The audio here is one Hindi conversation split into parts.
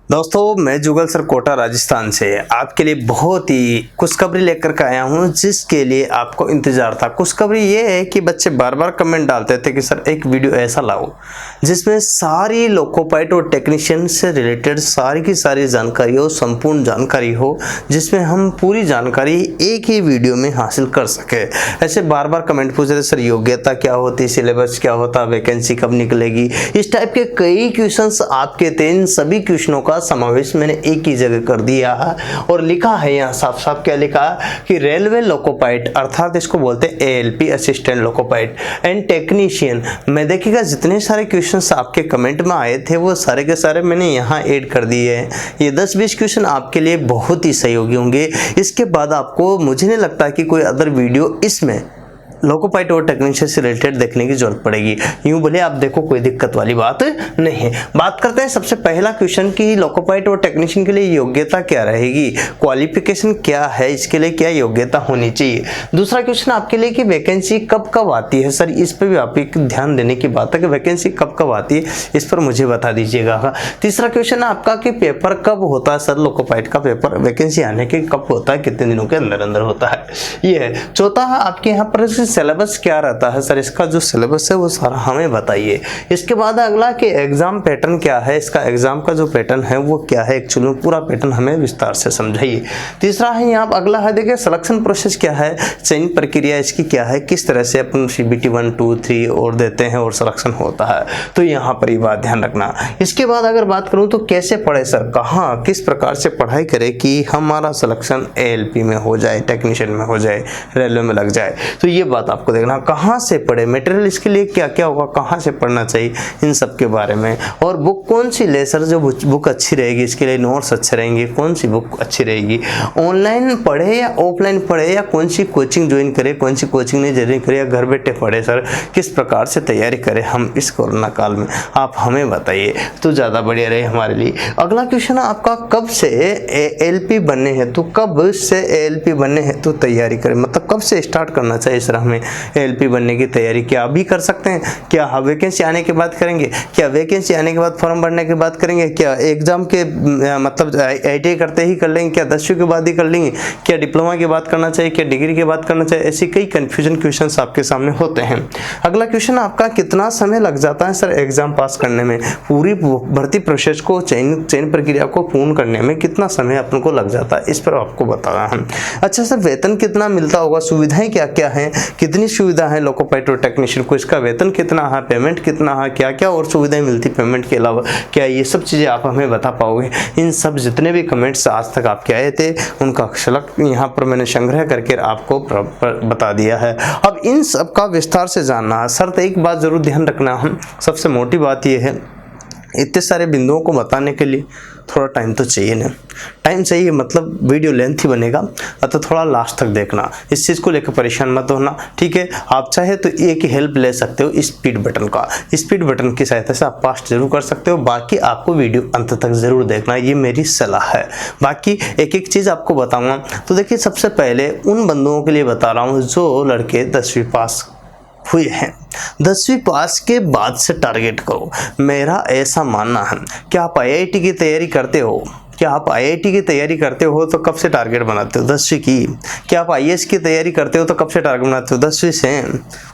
दोस्तों मैं जुगल सर कोटा राजस्थान से आपके लिए बहुत ही खुशखबरी लेकर के आया हूं, जिसके लिए आपको इंतजार था। खुशखबरी ये है कि बच्चे बार बार कमेंट डालते थे कि सर एक वीडियो ऐसा लाओ जिसमें सारी लोकोपाइट और टेक्नीशियन से रिलेटेड सारी की सारी जानकारी हो, संपूर्ण जानकारी हो, जिसमें हम पूरी जानकारी एक ही वीडियो में हासिल कर सके। ऐसे बार बार कमेंट पूछ रहे सर योग्यता क्या होती, सिलेबस क्या होता, वैकेंसी कब निकलेगी, इस टाइप के कई क्वेश्चंस आपके थे। इन सभी क्वेश्चनों का समावेश मैंने एक ही जगह कर दिया है और लिखा है यहाँ साफ साफ क्या लिखा है कि रेलवे लोकोपाइट अर्थात इसको बोलते हैं एएलपी असिस्टेंट लोकोपाइट एंड टेक्नीशियन में देखिएगा जितने सारे क्वेश्चंस आपके कमेंट में आए थे वो सारे के सारे मैंने यहाँ ऐड कर दिए हैं। ये 10-20 क्वेश्चन आपके लिए बहुत ही सहयोगी होंगे। इसके बाद आपको मुझे नहीं लगता कि कोई अदर वीडियो इसमें लोकोपाइट और टेक्नीशियन से रिलेटेड देखने की जरूरत पड़ेगी। यूं बोले आप देखो कोई दिक्कत वाली बात नहीं है। बात करते हैं सबसे पहला क्वेश्चन की लोकोपाइट और टेक्नीशियन के लिए योग्यता क्या रहेगी, क्वालिफिकेशन क्या है, इसके लिए क्या योग्यता होनी चाहिए। दूसरा क्वेश्चन आपके लिए कि वैकेंसी कब कब आती है। सर इस पर भी आप एक ध्यान देने की बात है कि वैकेंसी कब कब आती है, इस पर मुझे बता दीजिएगा। तीसरा क्वेश्चन आपका कि पेपर कब होता है। सर लोकोपाइट का पेपर वैकेंसी आने के कब होता है, कितने दिनों के अंदर अंदर होता है, ये है। चौथा आपके यहाँ पर सिलेबस क्या रहता है। सर इसका जो सिलेबस है वो सारा हमें बताइए। इसके बाद अगला कि एग्जाम पैटर्न क्या है, इसका एग्जाम का जो पैटर्न है वो क्या है, एक्चुअली पूरा पैटर्न हमें विस्तार से समझाइए। तीसरा है यहाँ अगला है देखिए सिलेक्शन प्रोसेस क्या है, चयन प्रक्रिया इसकी क्या है, किस तरह से अपन CBT 1, 2, 3 और देते हैं और सिलेक्शन होता है, तो यहाँ पर ये बात ध्यान रखना। इसके बाद अगर बात करूँ तो कैसे पढ़े सर, कहाँ किस प्रकार से पढ़ाई करें कि हमारा सिलेक्शन ALP में हो जाए, टेक्नीशियन में हो जाए, रेलवे में लग जाए, तो ये बात आपको देखना। कहाँ से पढ़े, मटेरियल इसके लिए क्या क्या होगा, कहाँ से पढ़ना चाहिए, इन सब के बारे में। और बुक कौन सी ले सर, जो बुक अच्छी रहेगी, इसके लिए नोट्स अच्छे रहेंगे, कौन सी बुक अच्छी रहेगी, ऑनलाइन पढ़े या ऑफलाइन पढ़े, या कौन सी कोचिंग ज्वाइन करे, कौन सी कोचिंग नहीं ज्वाइन करे, या घर बैठे पढ़े। सर किस प्रकार से तैयारी करें हम इस कोरोना काल में, आप हमें बताइए तो ज़्यादा बढ़िया रहे हमारे लिए। अगला क्वेश्चन आपका कब से ALP बनने हेतु, कब से ALP बनने हेतु तैयारी करें, मतलब कब से स्टार्ट करना चाहिए सर हमें ALP बनने की तैयारी। क्या अभी कर सकते हैं, क्या वैकेंसी आने के बाद करेंगे, क्या वैकेंसी आने के बाद फॉर्म भरने के बाद करेंगे, क्या एग्जाम के मतलब ITI करते ही कर लेंगे, क्या 10वीं के बाद ही कर लेंगे, क्या डिप्लोमा के बाद करना चाहिए, क्या डिग्री के बाद करना चाहिए। ऐसे कई कंफ्यूजन क्वेश्चंस आपके सामने होते हैं। अगला क्वेश्चन आपका कितना समय लग जाता है सर एग्जाम पास करने में, पूरी भर्ती प्रोसेस को चयन प्रक्रिया को पूर्ण करने में कितना समय अपन को लग जाता है, इस पर आपको बताना है। अच्छा सर वेतन कितना मिलता होगा, सुविधाएं क्या क्या है, कितनी सुविधा है लोकोपाइट और टेक्नीशियन को, इसका वेतन कितना है, पेमेंट कितना है, क्या क्या और सुविधाएं मिलती पेमेंट के अलावा, क्या ये सब चीज़ें आप हमें बता पाओगे। इन सब जितने भी कमेंट्स आज तक आपके आए थे उनका शलक यहाँ पर मैंने संग्रह करके आपको बता दिया है। अब इन सब का विस्तार से जानना है सर, तो एक बात जरूर ध्यान रखना, हम सबसे मोटी बात यह है इतने सारे बिंदुओं को बताने के लिए थोड़ा टाइम तो चाहिए ना, टाइम चाहिए, मतलब वीडियो लेंथ ही बनेगा, तो थोड़ा लास्ट तक देखना, इस चीज़ को लेकर परेशान मत होना, ठीक है। आप चाहे तो एक ही हेल्प ले सकते हो स्पीड बटन का, स्पीड बटन की सहायता से आप फास्ट जरूर कर सकते हो। बाकी आपको वीडियो अंत तक जरूर देखना, ये मेरी सलाह है। बाकी एक एक चीज़ आपको बताऊँगा। तो देखिए सबसे पहले उन बंदुओं के लिए बता रहा हूँ जो लड़के 10वीं पास हुए हैं, 10वीं पास के बाद से टारगेट करो, मेरा ऐसा मानना है। क्या आप IIT की तैयारी करते हो, क्या आप IIT की तैयारी करते हो तो कब से टारगेट बनाते हो, 10वीं की। क्या आप IAS की तैयारी करते हो तो कब से टारगेट बनाते हो, 10वीं से।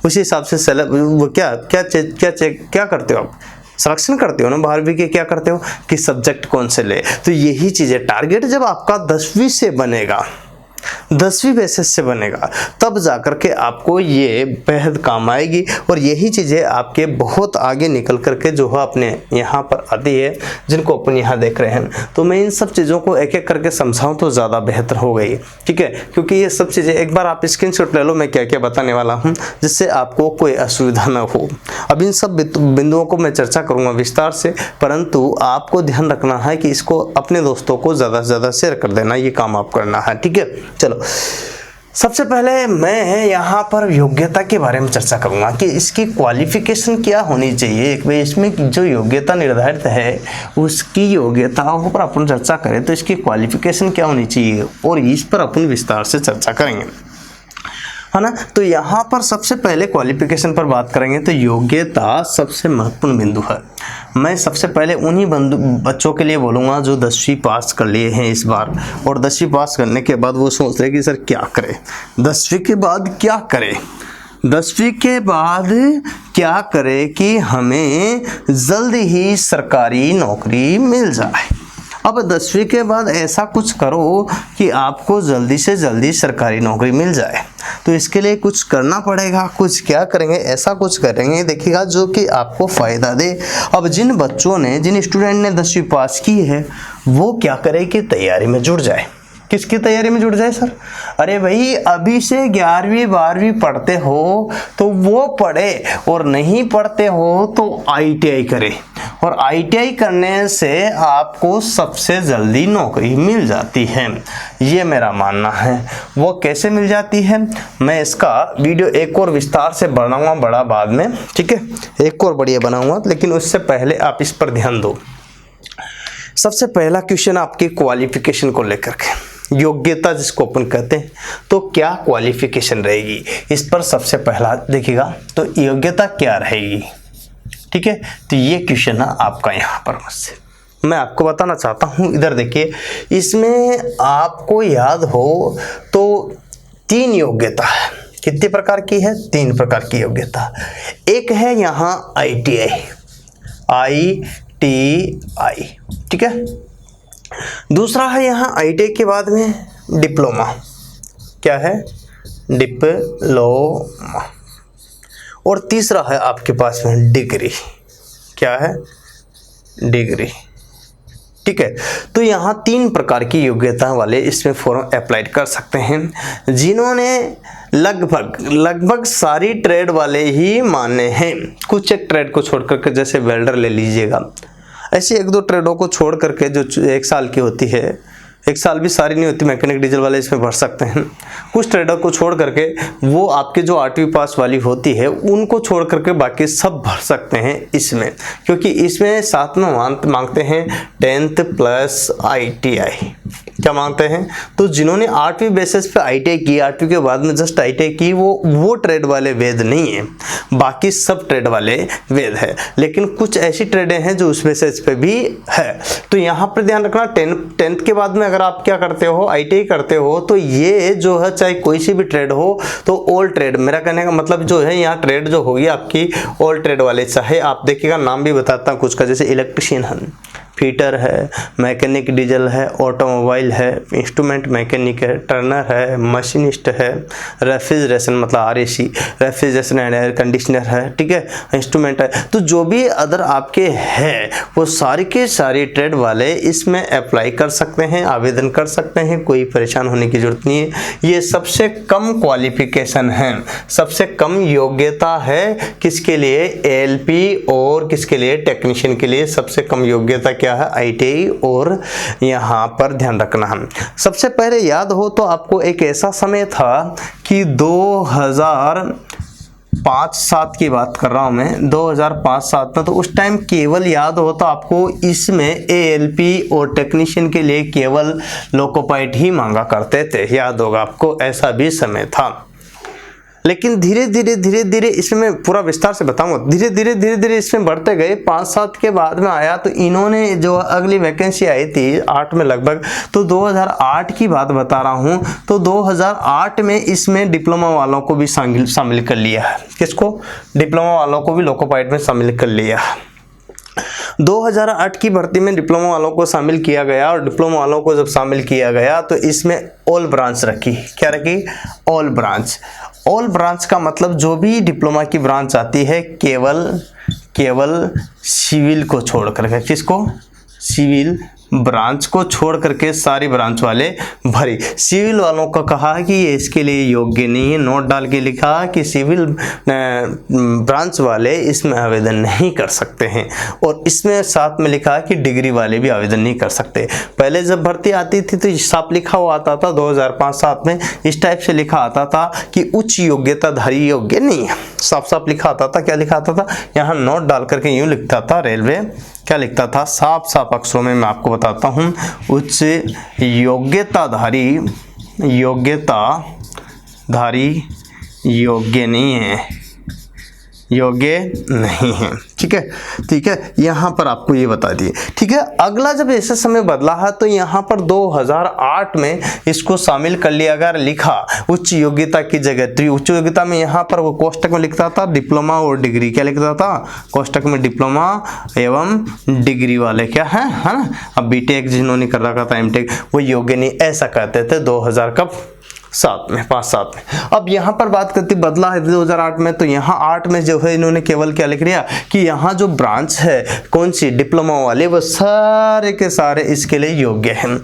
उसी हिसाब से वो क्या करते हो आप, सिलेक्शन करते हो ना 12वीं के, क्या करते हो कि सब्जेक्ट कौन से ले। तो यही चीज़ें टारगेट जब आपका 10वीं से बनेगा, 10वीं बेसिस से बनेगा, तब जाकर के आपको ये बेहद काम आएगी। और यही चीज़ें आपके बहुत आगे निकल करके जो है अपने यहाँ पर आती है, जिनको अपन यहाँ देख रहे हैं। तो मैं इन सब चीज़ों को एक एक करके समझाऊँ तो ज़्यादा बेहतर हो गई, ठीक है, क्योंकि ये सब चीज़ें एक बार आप स्क्रीनशॉट ले लो मैं क्या क्या बताने वाला हूँ, जिससे आपको कोई असुविधा न हो। अब इन सब बिंदुओं को मैं चर्चा करूँगा विस्तार से, परंतु आपको ध्यान रखना है कि इसको अपने दोस्तों को ज़्यादा से ज़्यादा शेयर कर देना, ये काम आप करना है, ठीक है। चलो सबसे पहले मैं यहाँ पर योग्यता के बारे में चर्चा करूँगा कि इसकी क्वालिफिकेशन क्या होनी चाहिए। इसमें जो योग्यता निर्धारित है उसकी योग्यताओं पर अपन चर्चा करें तो इसकी क्वालिफिकेशन क्या होनी चाहिए, और इस पर अपन विस्तार से चर्चा करेंगे, है ना। तो यहाँ पर सबसे पहले क्वालिफिकेशन पर बात करेंगे तो योग्यता सबसे महत्वपूर्ण बिंदु है। मैं सबसे पहले उन्हीं बच्चों के लिए बोलूँगा जो 10वीं पास कर लिए हैं इस बार, और 10वीं पास करने के बाद वो सोच रहे कि सर क्या करें, 10वीं के बाद क्या करें, 10वीं के बाद क्या करें कि हमें जल्द ही सरकारी नौकरी मिल जाए। अब 10वीं के बाद ऐसा कुछ करो कि आपको जल्दी से जल्दी सरकारी नौकरी मिल जाए, तो इसके लिए कुछ करना पड़ेगा। कुछ क्या करेंगे, ऐसा कुछ करेंगे देखिएगा जो कि आपको फ़ायदा दे। अब जिन बच्चों ने, जिन स्टूडेंट ने 10वीं पास की है, वो क्या करे कि तैयारी में जुट जाए। किसकी तैयारी में जुट जाए सर? अरे भाई, अभी से 11वीं 12वीं पढ़ते हो तो वो पढ़े, और नहीं पढ़ते हो तो ITI करे, और ITI करने से आपको सबसे जल्दी नौकरी मिल जाती है, ये मेरा मानना है। वो कैसे मिल जाती है, मैं इसका वीडियो एक और विस्तार से बनाऊंगा बड़ा बाद में, ठीक है, एक और बढ़िया बनाऊंगा, लेकिन उससे पहले आप इस पर ध्यान दो। सबसे पहला क्वेश्चन आपकी क्वालिफिकेशन को लेकर के, योग्यता जिसको अपन कहते हैं, तो क्या क्वालिफिकेशन रहेगी, इस पर सबसे पहला देखिएगा तो योग्यता क्या रहेगी, ठीक है। तो ये क्वेश्चन है आपका यहाँ पर मुझसे मैं आपको बताना चाहता हूँ। इधर देखिए, इसमें आपको याद हो तो 3 योग्यता है। कितने प्रकार की है? 3 प्रकार की योग्यता। एक है यहाँ ITI, ठीक है। दूसरा है यहाँ ITI के बाद में डिप्लोमा, क्या है? डिप्लोमा। और तीसरा है आपके पास में डिग्री, क्या है? डिग्री, ठीक है। तो यहाँ 3 प्रकार की योग्यता वाले इसमें फॉर्म अप्लाई कर सकते हैं, जिन्होंने लगभग सारी ट्रेड वाले ही माने हैं। कुछ एक ट्रेड को छोड़ करके, जैसे वेल्डर ले लीजिएगा, ऐसे 1-2 ट्रेडों को छोड़ करके जो 1 साल की होती है, 1 साल भी सारी नहीं होती, मैकेनिक डीजल वाले इसमें भर सकते हैं। कुछ ट्रेडर को छोड़ करके, वो आपके जो 8वीं पास वाली होती है उनको छोड़ करके बाकी सब भर सकते हैं इसमें, क्योंकि इसमें साथ में मांगते हैं 10th प्लस ITI। क्या मांगते हैं? तो जिन्होंने 8वीं बेसिस पे ITI की, 8वीं के बाद में जस्ट ITI की, वो ट्रेड वाले वेद नहीं है, बाकी सब ट्रेड वाले वेद है। लेकिन कुछ ऐसी ट्रेडें हैं जो उस बेसिस पे भी है। तो यहाँ पर ध्यान रखना, 10th के बाद में अगर आप क्या करते हो, ITI करते हो, तो ये जो है चाहे कोई सी भी ट्रेड हो, तो ऑल ट्रेड, मेरा कहने का मतलब जो है यहाँ ट्रेड जो होगी आपकी ऑल ट्रेड वाले, चाहे आप देखिएगा, नाम भी बताता हूँ कुछ का, जैसे इलेक्ट्रिशियन है, फीटर है, मैकेनिक डीजल है, ऑटोमोबाइल है, इंस्ट्रूमेंट मैकेनिक है, टर्नर है, मशीनिस्ट है, रेफ्रिजरेशन मतलब RAC, refrigeration and air conditioner है, ठीक है, इंस्ट्रूमेंट है। तो जो भी अदर आपके हैं वो सारी के सारी ट्रेड वाले इसमें अप्लाई कर सकते हैं, आवेदन कर सकते हैं, कोई परेशान होने की जरूरत नहीं है। ये सबसे कम क्वालिफिकेशन है, सबसे कम योग्यता है, किसके लिए? ALP और किसके लिए? टेक्नीशियन के लिए सबसे कम योग्यता क्या है? ITI। और यहाँ पर ध्यान रखना है, सबसे पहले याद हो तो आपको एक ऐसा समय था कि 2005-07 की बात कर रहा हूं मैं, 2005-07 में, तो उस टाइम केवल याद हो तो आपको इसमें ALP और टेक्नीशियन के लिए केवल लोकोपाइट ही मांगा करते थे, याद होगा आपको, ऐसा भी समय था। लेकिन धीरे धीरे इसमें मैं पूरा विस्तार से बताऊंगा, धीरे धीरे इसमें बढ़ते गए। 5-7 के बाद में आया तो इन्होंने जो अगली वैकेंसी आई थी 8 में लगभग, तो 2008 की बात बता रहा हूं, तो 2008 में इसमें डिप्लोमा वालों को भी शामिल कर लिया है। किसको? डिप्लोमा वालों को भी लोकोपाइट में शामिल कर लिया है। 2008 की भर्ती में डिप्लोमा वालों को शामिल किया गया, और डिप्लोमा वालों को जब शामिल किया गया तो इसमें ऑल ब्रांच रखी। क्या रखी? All branch. ऑल ब्रांच का मतलब जो भी डिप्लोमा की ब्रांच आती है, केवल सिविल को छोड़ करके, किसको? सिविल ब्रांच को छोड़ करके सारी ब्रांच वाले भरी। सिविल वालों को कहा कि ये इसके लिए योग्य नहीं है, नोट डाल के लिखा कि सिविल ब्रांच वाले इसमें आवेदन नहीं कर सकते हैं। और इसमें साथ में लिखा कि डिग्री वाले भी आवेदन नहीं कर सकते। पहले जब भर्ती आती थी तो साफ लिखा हुआ आता था, 2005-07 में इस टाइप से लिखा आता था कि उच्च योग्यताधारी योग्य नहीं है, साफ लिखा आता था। क्या लिखा आता था? यहाँ नोट डाल करके यूँ लिखता था रेलवे, क्या लिखता था? साफ अक्षरों में मैं आपको बताता हूं, उच्च योग्यताधारी योग्य नहीं है, योग्य नहीं है। ठीक है, ठीक है, यहाँ पर आपको ये बता दिए। ठीक है, अगला जब ऐसा समय बदला है तो यहाँ पर 2008 में इसको शामिल कर लिया अगर लिखा उच्च योग्यता की जगह। तो उच्च योग्यता में यहाँ पर वो कोष्टक में लिखता था डिप्लोमा और डिग्री, क्या लिखता था कोष्टक में, डिप्लोमा एवं डिग्री वाले क्या है ना। अब बीटेक जिन्होंने कर रखा था, एमटेक, वो योग्य नहीं, ऐसा कहते थे 2000 कब 7 में, 5-7 में। अब यहाँ पर बात करती बदला है 2008 में, तो यहाँ 8 में जो है इन्होंने केवल क्या लिख दिया कि यहाँ जो ब्रांच है कौन सी, डिप्लोमा वाले, वो सारे के सारे इसके लिए योग्य हैं।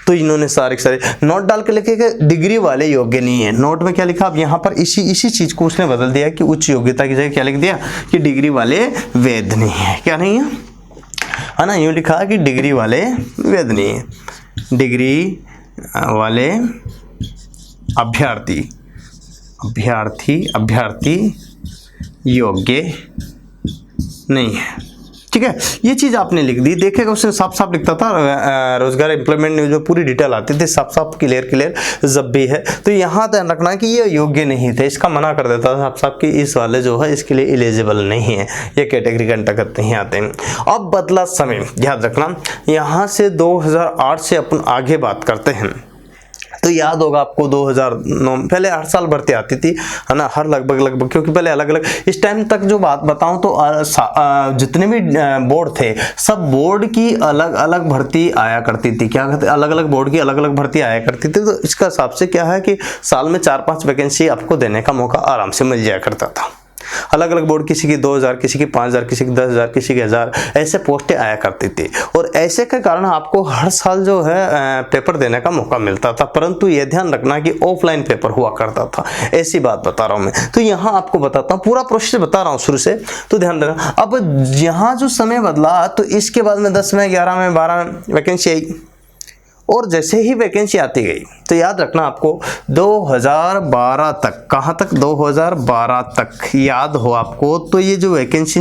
तो इन्होंने सारे के सारे नोट डाल के लिखे कि डिग्री वाले योग्य नहीं है। नोट में क्या लिखा, अब यहाँ पर इसी चीज को उसने बदल दिया कि उच्च योग्यता की जगह क्या लिख दिया कि डिग्री वाले वैध नहीं है, क्या नहीं है ना, यूँ लिखा कि डिग्री वाले वैध नहीं है, डिग्री वाले अभ्यर्थी योग्य नहीं है। ठीक है, ये चीज आपने लिख दी। देखेगा उसने साफ साफ लिखता था, रोजगार एम्प्लॉयमेंट न्यूज में पूरी डिटेल आती थी, साफ साफ क्लियर जब भी है। तो यहाँ ध्यान रखना कि ये योग्य नहीं थे, इसका मना कर देता था साफ साफ कि इस वाले जो है इसके लिए एलिजिबल नहीं है, ये कैटेगरी के अंतर्गत नहीं आते हैं। अब बदला समय, याद रखना यहाँ से 2008 से अपन आगे बात करते हैं। तो याद होगा आपको 2009 पहले हर साल भर्ती आती थी, है ना, हर लगभग, क्योंकि पहले अलग अलग, इस टाइम तक जो बात बताऊं तो जितने भी बोर्ड थे सब बोर्ड की अलग अलग भर्ती आया करती थी। क्या कहते, अलग अलग बोर्ड की अलग अलग भर्ती आया करती थी। तो इसका हिसाब से क्या है कि साल में 4-5 वैकेंसी आपको देने का मौका आराम से मिल जाया करता था। अलग अलग बोर्ड, किसी की 2000, किसी की 5000, किसी की 10,000, किसी की 1000, ऐसे पोस्टें आया करती थी। और ऐसे के कारण आपको हर साल जो है पेपर देने का मौका मिलता था, परंतु ये ध्यान रखना कि ऑफलाइन पेपर हुआ करता था। ऐसी बात बता रहा हूं मैं। तो यहाँ आपको बताता हूँ, पूरा प्रोसेस बता रहा हूँ शुरू से, तो ध्यान रखना। अब यहाँ जो समय बदला तो इसके बाद में 10 में, 11 में, 12 में वैकेंसी आई, और जैसे ही वैकेंसी आती गई तो याद रखना आपको 2012 तक, कहाँ तक, 2012 तक याद हो आपको, तो ये जो वैकेंसी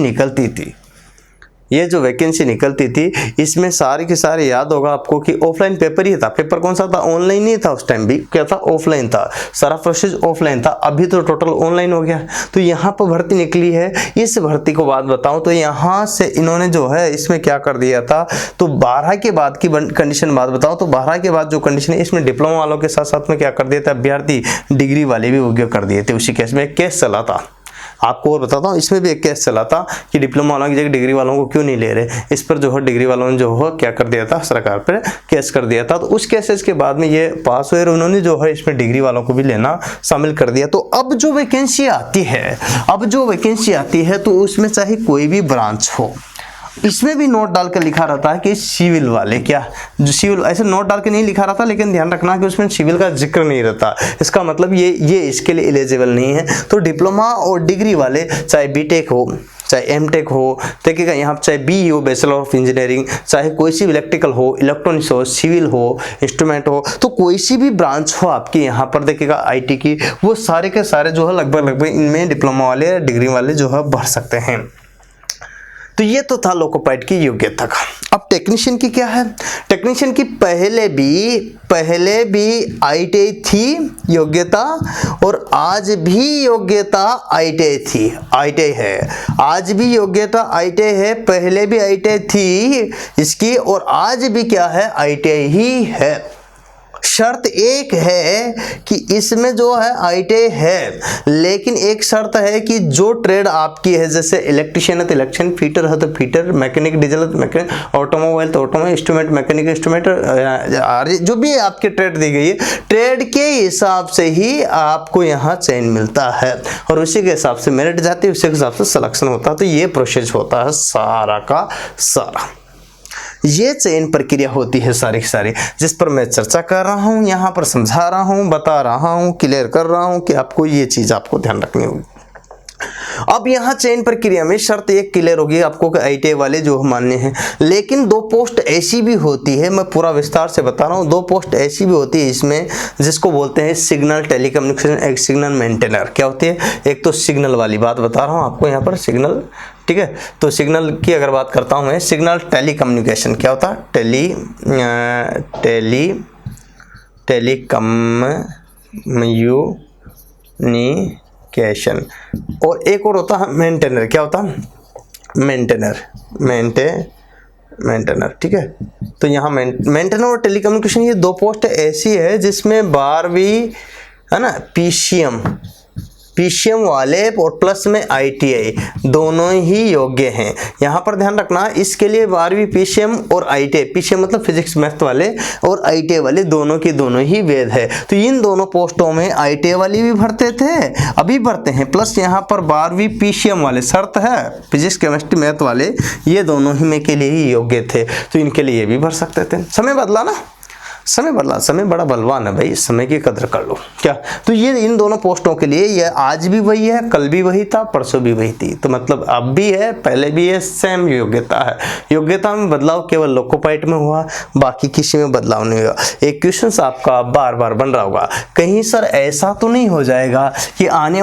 निकलती थी, इसमें सारे के सारे याद होगा आपको कि ऑफलाइन पेपर ही था। पेपर कौन सा था, ऑनलाइन नहीं था, उस टाइम भी क्या था, ऑफलाइन था, सारा प्रोसेस ऑफलाइन था। अभी तो टोटल ऑनलाइन हो गया। तो यहाँ पर भर्ती निकली है। इस भर्ती को बात बताऊं तो यहाँ से इन्होंने जो है इसमें क्या कर दिया था, तो 12 के बाद की कंडीशन बात बताऊं तो 12 के बाद जो कंडीशन है इसमें डिप्लोमा वालों के साथ साथ में क्या कर दिया था, अभ्यर्थी डिग्री वाले भी योग्य कर दिए थे। उसी केस में एक केस चला था, आपको और बताता हूँ, इसमें भी एक केस चला था कि डिप्लोमा वालों की जगह डिग्री वालों को क्यों नहीं ले रहे। इस पर जो है डिग्री वालों ने जो है क्या कर दिया था, सरकार पर केस कर दिया था। तो उस केसेस के बाद में ये पास हुए और उन्होंने जो है इसमें डिग्री वालों को भी लेना शामिल कर दिया। तो अब जो वैकेंसी आती है तो उसमें चाहे कोई भी ब्रांच हो, इसमें भी नोट डाल के लिखा रहता है कि सिविल वाले, क्या जो सिविल, ऐसे नोट डाल के नहीं लिखा रहता, लेकिन ध्यान रखना कि उसमें सिविल का जिक्र नहीं रहता। इसका मतलब ये इसके लिए एलिजिबल नहीं है। तो डिप्लोमा और डिग्री वाले, चाहे बीटेक हो, चाहे एमटेक हो, देखिएगा यहाँ चाहे बी हो, बैचलर ऑफ इंजीनियरिंग, चाहे कोई सी इलेक्ट्रिकल हो, इलेक्ट्रॉनिक्स हो, सिविल हो, इंस्ट्रूमेंट हो, तो कोई सी भी ब्रांच हो आपकी यहाँ पर देखिएगा आईटी की, वो सारे के सारे जो है लगभग इनमें डिप्लोमा वाले, डिग्री वाले जो है भर सकते हैं। तो ये तो था लोकोपाइट की योग्यता का। अब टेक्नीशियन की क्या है, टेक्नीशियन की पहले भी आईटीआई थी योग्यता, और आज भी योग्यता आईटीआई थी, आईटीआई है, आज भी योग्यता आईटीआई है, पहले भी आईटीआई थी इसकी, और आज भी क्या है, आईटीआई ही है। शर्त एक है कि इसमें जो है आईटीआई है, लेकिन एक शर्त है कि जो ट्रेड आपकी है, जैसे इलेक्ट्रिशियन है तो इलेक्ट्रिशियन, फीटर है तो फीटर, मैकेनिक डीजल है तो मैकेनिक, ऑटोमोबाइल तो ऑटोमोबाइल, इंस्ट्रूमेंट मैकेनिक इंस्ट्रूमेंट, जो भी आपके ट्रेड दी गई है, ट्रेड के हिसाब से ही आपको यहाँ चयन मिलता है, और उसी के हिसाब से मेरिट जाती है, उसी के हिसाब से सिलेक्शन होता है। तो ये प्रोसेस होता है सारा का सारा, ये चयन प्रक्रिया होती है सारी की सारी, जिस पर मैं चर्चा कर रहा हूँ, यहाँ पर समझा रहा हूँ, बता रहा हूँ, क्लियर कर रहा हूँ कि आपको ये चीज़ आपको ध्यान रखनी होगी। अब यहाँ चयन प्रक्रिया में शर्त एक क्लियर होगी आपको कि आईटीआई वाले जो मान्य हैं, लेकिन 2 पोस्ट ऐसी भी होती है, मैं पूरा विस्तार से बता रहा हूँ, 2 पोस्ट ऐसी भी होती है इसमें जिसको बोलते हैं सिग्नल टेलीकम्युनिकेशन, एक सिग्नल मेंटेनर। क्या होती है, एक तो सिग्नल वाली बात बता रहा हूँ आपको यहाँ पर, सिग्नल, ठीक है। तो सिग्नल की अगर बात करता हूँ मैं, सिग्नल टेलीकम्युनिकेशन क्या होता है, टेलीकम्युनिकेशन क्वेश्चन। और एक और होता है मेंटेनर, क्या होता है? मेंटेनर, ठीक है। तो यहाँ मेंटेनर और टेलीकम्युनिकेशन ये दो पोस्ट ऐसी है जिसमें 12वीं है ना पीसीएम वाले और प्लस में आईटीआई दोनों ही योग्य हैं। यहाँ पर ध्यान रखना, इसके लिए 12वीं पीसीएम और आईटीआई, पीसीएम मतलब फिजिक्स मैथ वाले और आईटीआई वाले दोनों की दोनों ही वैध है। तो इन दोनों पोस्टों में आईटीआई वाली भी भरते थे, अभी भरते हैं, प्लस यहाँ पर 12वीं पीसीएम वाले, शर्त है फिजिक्स केमिस्ट्री मैथ वाले ये दोनों ही में के लिए ही योग्य थे, तो इनके लिए भी भर सकते थे। समय बदला ना, समय बड़ा बलवान है भाई, समय की कदर कर लो क्या। तो ये इन दोनों पोस्टों के लिए ये आज भी वही है, कल भी वही था, परसों भी वही थी, तो मतलब अब भी है, पहले भी है, सेम योग्यता है। योग्यता में बदलाव केवल लोकोपाइट में हुआ, बाकी किसी में बदलाव नहीं हुआ। एक क्वेश्चन आपका बार बार बन रहा होगा, कहीं सर ऐसा तो नहीं हो जाएगा कि आने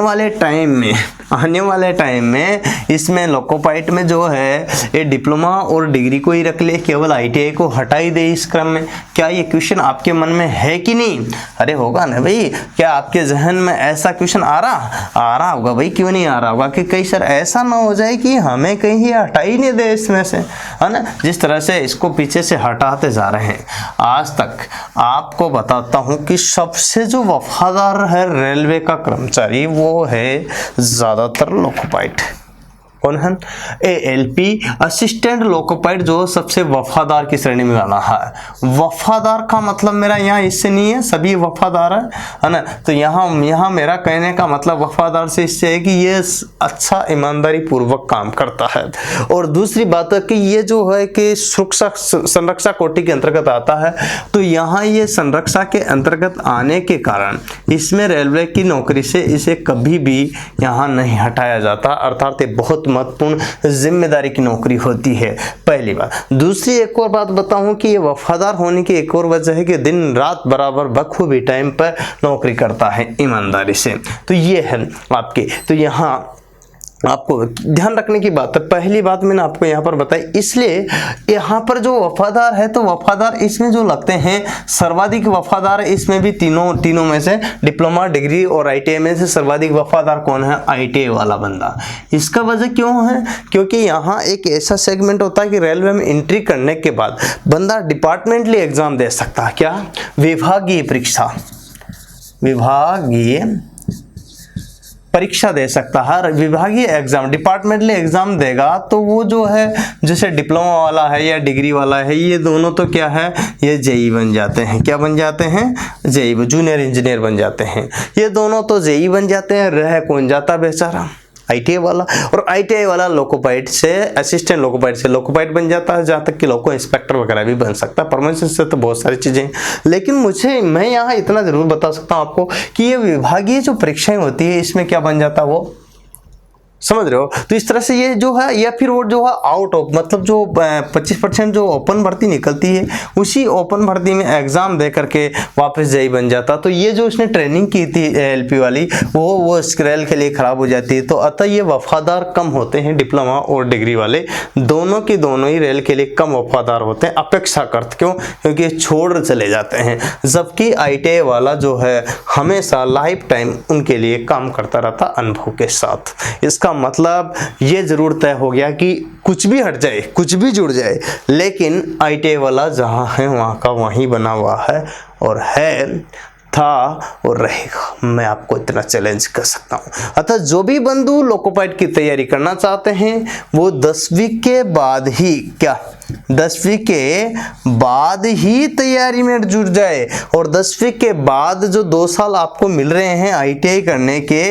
वाले टाइम में इसमें लोकोपाइट में जो है ये डिप्लोमा और डिग्री को ही रख ले, केवल आईटीआई को हटा ही दे इस क्रम में? क्या ये क्वेश्चन आपके मन में है कि नहीं? अरे होगा ना भाई, क्या आपके जहन में ऐसा क्वेश्चन आ रहा होगा भाई, क्यों नहीं आ रहा होगा कि कहीं सर ऐसा ना हो जाए कि हमें कहीं हटा ही नहीं दे इसमें से, है ना। जिस तरह से इसको पीछे से हटाते जा रहे हैं, आज तक आपको बताता हूं कि सबसे जो वफादार है रेलवे का कर्मचारी वो है ज्यादातर लोकोपाइट। कौन है? एएलपी असिस्टेंट लोकोपाइट जो सबसे वफादार की श्रेणी में आना है। वफादार का मतलब मेरा यहाँ इससे नहीं है सभी वफादार है ना। तो यहाँ मेरा कहने का मतलब वफादार से इससे है कि ये अच्छा ईमानदारी पूर्वक काम करता है। और दूसरी बात है कि ये जो है कि सुरक्षा संरक्षा कोटि के अंतर्गत आता है, तो यहाँ ये संरक्षा के अंतर्गत आने के कारण इसमें रेलवे की नौकरी से इसे कभी भी यहाँ नहीं हटाया जाता, अर्थात ये बहुत महत्वपूर्ण जिम्मेदारी की नौकरी होती है, पहली बात। दूसरी एक और बात बताऊं कि ये वफादार होने की एक और वजह है कि दिन रात बराबर बखूबी टाइम पर नौकरी करता है ईमानदारी से। तो ये है आपके, तो यहाँ आपको ध्यान रखने की बात है। पहली बात मैंने आपको यहाँ पर बताई, इसलिए यहाँ पर जो वफादार है तो वफादार इसमें जो लगते हैं सर्वाधिक वफादार इसमें भी तीनों में से डिप्लोमा डिग्री और आईटीआई में से सर्वाधिक वफादार कौन है? आईटीआई वाला बंदा। इसका वजह क्यों है? क्योंकि यहाँ एक ऐसा सेगमेंट होता है कि रेलवे में एंट्री करने के बाद बंदा डिपार्टमेंटली एग्जाम दे सकता है। क्या? विभागीय परीक्षा दे सकता है, विभागीय एग्जाम, डिपार्टमेंटली एग्जाम देगा। तो वो जो है जैसे डिप्लोमा वाला है या डिग्री वाला है, ये दोनों तो क्या है, ये जेई बन जाते हैं। क्या बन जाते हैं? जेई, जूनियर इंजीनियर बन जाते हैं। ये दोनों तो जेई बन जाते हैं, रह कौन जाता बेचारा? आईटीआई वाला। और आईटीआई वाला लोकोपाइट से असिस्टेंट लोकोपाइट बन जाता है, जहाँ तक कि लोको इंस्पेक्टर वगैरह भी बन सकता है। प्रमोशन से तो बहुत सारी चीज़ें, लेकिन मैं यहाँ इतना ज़रूर बता सकता हूँ आपको कि ये विभागीय जो परीक्षाएं होती है इसमें क्या बन जाता है, वो समझ रहे हो। तो इस तरह से ये जो है, या फिर वो जो है आउट ऑफ, मतलब जो 25% जो ओपन भर्ती निकलती है उसी ओपन भर्ती में एग्जाम दे करके वापस जेई बन जाता। तो ये जो उसने ट्रेनिंग की थी एएलपी वाली वो स्क्रेल के लिए खराब हो जाती है। तो अतः ये वफादार कम होते हैं, डिप्लोमा और डिग्री वाले दोनों की दोनों ही रेल के लिए कम वफादार होते हैं अपेक्षाकृत। क्यों? क्योंकि छोड़ चले जाते हैं, जबकि आईटीआई वाला जो है हमेशा लाइफ टाइम उनके लिए काम करता रहता अनुभव के साथ। इसका मतलब ये जरूर तय हो गया कि कुछ भी हट जाए, कुछ भी जुड़ जाए, लेकिन आईटीआई वाला जहां है वहां का वहीं बना हुआ है और है, था और रहेगा। मैं आपको इतना चैलेंज कर सकता हूं। अतः जो भी बंधु लोकोपाइट की तैयारी करना चाहते हैं वो 10वीं के बाद ही 10वीं के बाद ही तैयारी में जुट जाए। और 10वीं के बाद जो 2 साल आपको मिल रहे हैं आईटीआई करने के,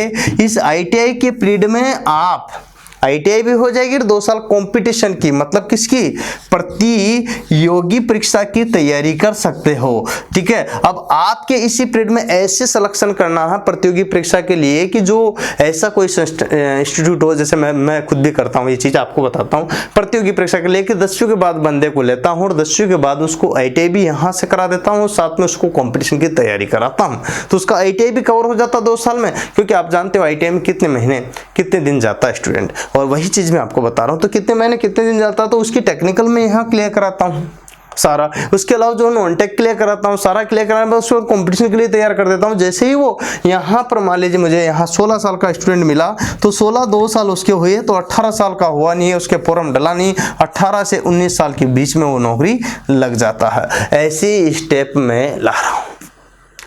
इस आईटीआई के पीरियड में आप आईटीआई भी हो जाएगी, 2 साल कंपटीशन की, मतलब किसकी? प्रतियोगी परीक्षा की तैयारी कर सकते हो। ठीक है, अब आपके इसी पीरियड में ऐसे सिलेक्शन करना है प्रतियोगी परीक्षा के लिए कि जो ऐसा कोई इंस्टीट्यूट हो, जैसे मैं खुद भी करता हूँ, ये चीज आपको बताता हूँ प्रतियोगी परीक्षा के लिए कि 10वीं के बाद बंदे को लेता हूँ और 10वीं के बाद उसको आईटीआई भी यहाँ से करा देता हूँ, साथ में उसको कॉम्पिटिशन की तैयारी कराता हूँ। तो उसका आईटीआई भी कवर हो जाता 2 साल में, क्योंकि आप जानते हो आईटीआई में कितने महीने कितने दिन जाता है स्टूडेंट, और वही चीज मैं आपको बता रहा हूँ। तो कितने महीने कितने दिन जाता है, तो उसकी टेक्निकल में यहाँ क्लियर कराता हूँ। सारा। उसके अलावा जो नॉन टेक क्लियर कराता हूँ, सारा क्लियर कराने में उसको कंपटीशन के लिए तैयार कर देता हूँ। जैसे ही वो यहाँ पर मान लीजिए मुझे यहाँ 16 साल का स्टूडेंट मिला तो 16 2 साल उसके हुए तो 18 साल का हुआ नहीं है, उसके फॉर्म डला नहीं, 18 से 19 साल के बीच में वो नौकरी लग जाता है। ऐसी स्टेप में ला रहा हूँ,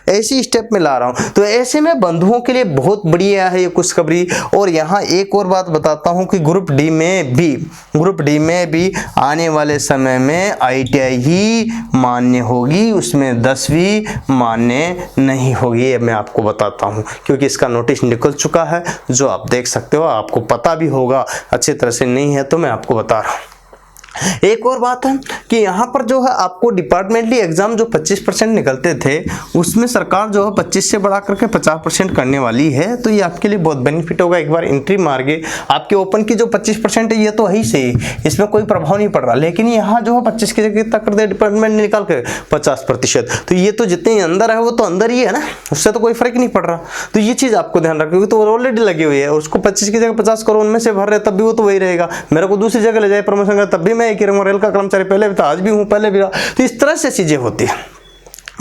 ऐसी स्टेप में ला रहा हूं। तो ऐसे में बंधुओं के लिए बहुत बढ़िया है ये खुशखबरी। और यहाँ एक और बात बताता हूं कि ग्रुप डी में भी आने वाले समय में ITI ही मान्य होगी, उसमें 10वीं मान्य नहीं होगी। ये मैं आपको बताता हूं क्योंकि इसका नोटिस निकल चुका है, जो आप देख सकते हो, आपको पता भी होगा, अच्छी तरह से नहीं है तो मैं आपको बता रहा हूं। एक और बात है कि यहाँ पर जो है आपको डिपार्टमेंटली एग्जाम जो 25% निकलते थे उसमें सरकार जो है 25 से बढ़ा करके 50% करने वाली है। तो ये आपके लिए बहुत बेनिफिट होगा। एक बार एंट्री मार के आपके ओपन की जो 25% है ये तो है ही सही, इसमें कोई प्रभाव नहीं पड़ रहा, लेकिन यहाँ जो है 25 की जगह तक कर दे डिपार्टमेंट निकाल के 50%, तो ये तो जितने अंदर है वो तो अंदर ही है ना, उससे तो कोई फर्क नहीं पड़ रहा। तो ये चीज़ आपको ध्यान रखोगे तो ऑलरेडी लगी हुई है, उसको 25 की जगह 50 करो, उनमें से भर रहे तब भी वो तो वही रहेगा। मेरे को दूसरी जगह ले जाए प्रमोशन का तब भी मैं एक ही रहूँगा, रेल का कर्मचारी पहले भी था, आज भी हूँ, पहले भी रहा। तो इस तरह से चीज़ें होती है,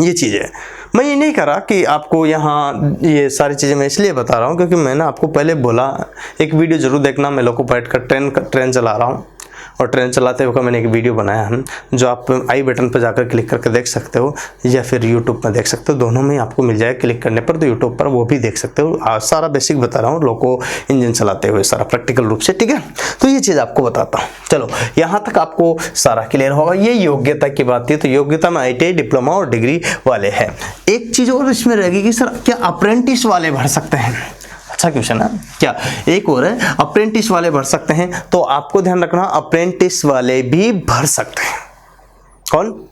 ये चीज़ें मैं ये नहीं करा कि आपको यहाँ ये सारी चीज़ें मैं इसलिए बता रहा हूँ क्योंकि मैंने आपको पहले बोला एक वीडियो जरूर देखना, मैं लोको पायलट का ट्रेन चला रहा हूँ और ट्रेन चलाते हुए मैंने एक वीडियो बनाया है जो आप आई बटन पर जाकर क्लिक करके देख सकते हो या फिर यूट्यूब पर देख सकते हो, दोनों में आपको मिल जाएगा। क्लिक करने पर तो यूट्यूब पर वो भी देख सकते हो। सारा बेसिक बता रहा हूँ लोको इंजन चलाते हुए सारा प्रैक्टिकल रूप से, ठीक है। तो ये चीज़ आपको बताता हूँ। चलो यहाँ तक आपको सारा क्लियर होगा। ये योग्यता की बात थी, तो योग्यता में ITI डिप्लोमा और डिग्री वाले हैं। एक चीज़ और इसमें रहेगी कि सर क्या अप्रेंटिस वाले भर सकते हैं? अच्छा क्वेश्चन है क्या। एक और है अप्रेंटिस वाले भर सकते हैं, तो आपको ध्यान रखना अप्रेंटिस वाले भी भर सकते हैं। कौन?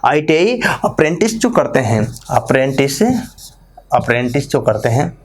ITI अप्रेंटिस जो करते हैं, अप्रेंटिस जो करते हैं,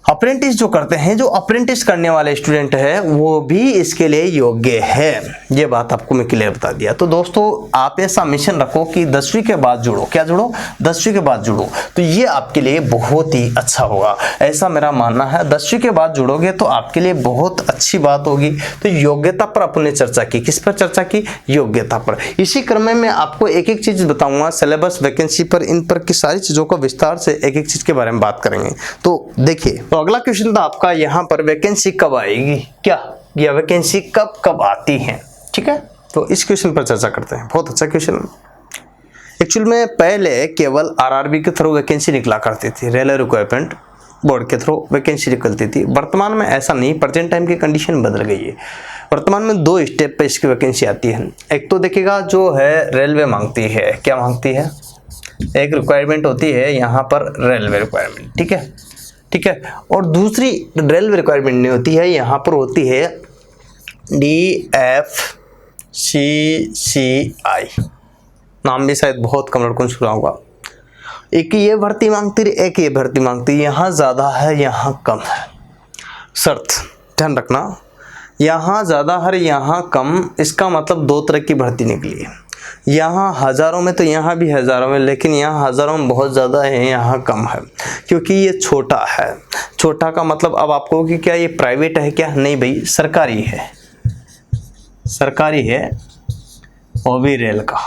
अप्रेंटिस जो करते हैं, जो अप्रेंटिस करने वाले स्टूडेंट है वो भी इसके लिए योग्य है। ये बात आपको मैं क्लियर बता दिया। तो दोस्तों आप ऐसा मिशन रखो कि 10वीं के बाद जुड़ो। क्या जुड़ो? 10वीं के बाद जुड़ो, तो ये आपके लिए बहुत ही अच्छा होगा, ऐसा मेरा मानना है। 10वीं के बाद जुड़ोगे तो आपके लिए बहुत अच्छी बात होगी। तो योग्यता पर अपने चर्चा की, किस पर चर्चा की? योग्यता पर। इसी क्रम में मैं आपको एक एक चीज बताऊंगा, सिलेबस, वैकेंसी पर, इन पर की सारी चीजों को विस्तार से एक एक चीज के बारे में बात करेंगे। तो देखिए, तो अगला क्वेश्चन था आपका यहाँ पर वैकेंसी कब आएगी, क्या या वैकेंसी कब कब आती है, ठीक है। तो इस क्वेश्चन पर चर्चा करते हैं। बहुत अच्छा क्वेश्चन है। एक्चुअल में पहले केवल RRB के थ्रू वैकेंसी निकला करती थी, रेलवे रिक्वायरमेंट बोर्ड के थ्रू वैकेंसी निकलती थी। वर्तमान में ऐसा नहीं, प्रेजेंट टाइम की कंडीशन बदल गई है। वर्तमान में 2 स्टेप पे इसकी वैकेंसी आती है। एक तो देखिएगा जो है रेलवे मांगती है, क्या मांगती है? एक रिक्वायरमेंट होती है यहाँ पर रेलवे रिक्वायरमेंट, ठीक है, ठीक है। और दूसरी रेलवे रिक्वायरमेंट नहीं होती है, यहाँ पर होती है DFCCI, नाम भी शायद बहुत कम लड़कों ने सुना होगा। एक ये भर्ती मांगती है, एक ये भर्ती मांगती है। यहाँ ज़्यादा है, यहाँ कम है। शर्त ध्यान रखना, यहाँ ज़्यादा है, यहाँ कम, इसका मतलब 2 तरह की भर्ती निकली है। यहाँ हज़ारों में, तो यहाँ भी हज़ारों में, लेकिन यहाँ हज़ारों में बहुत ज़्यादा है, यहाँ कम है, क्योंकि ये छोटा है। छोटा का मतलब अब आपको कि क्या ये प्राइवेट है क्या? नहीं भाई, सरकारी है, सरकारी है, वो भी रेल का।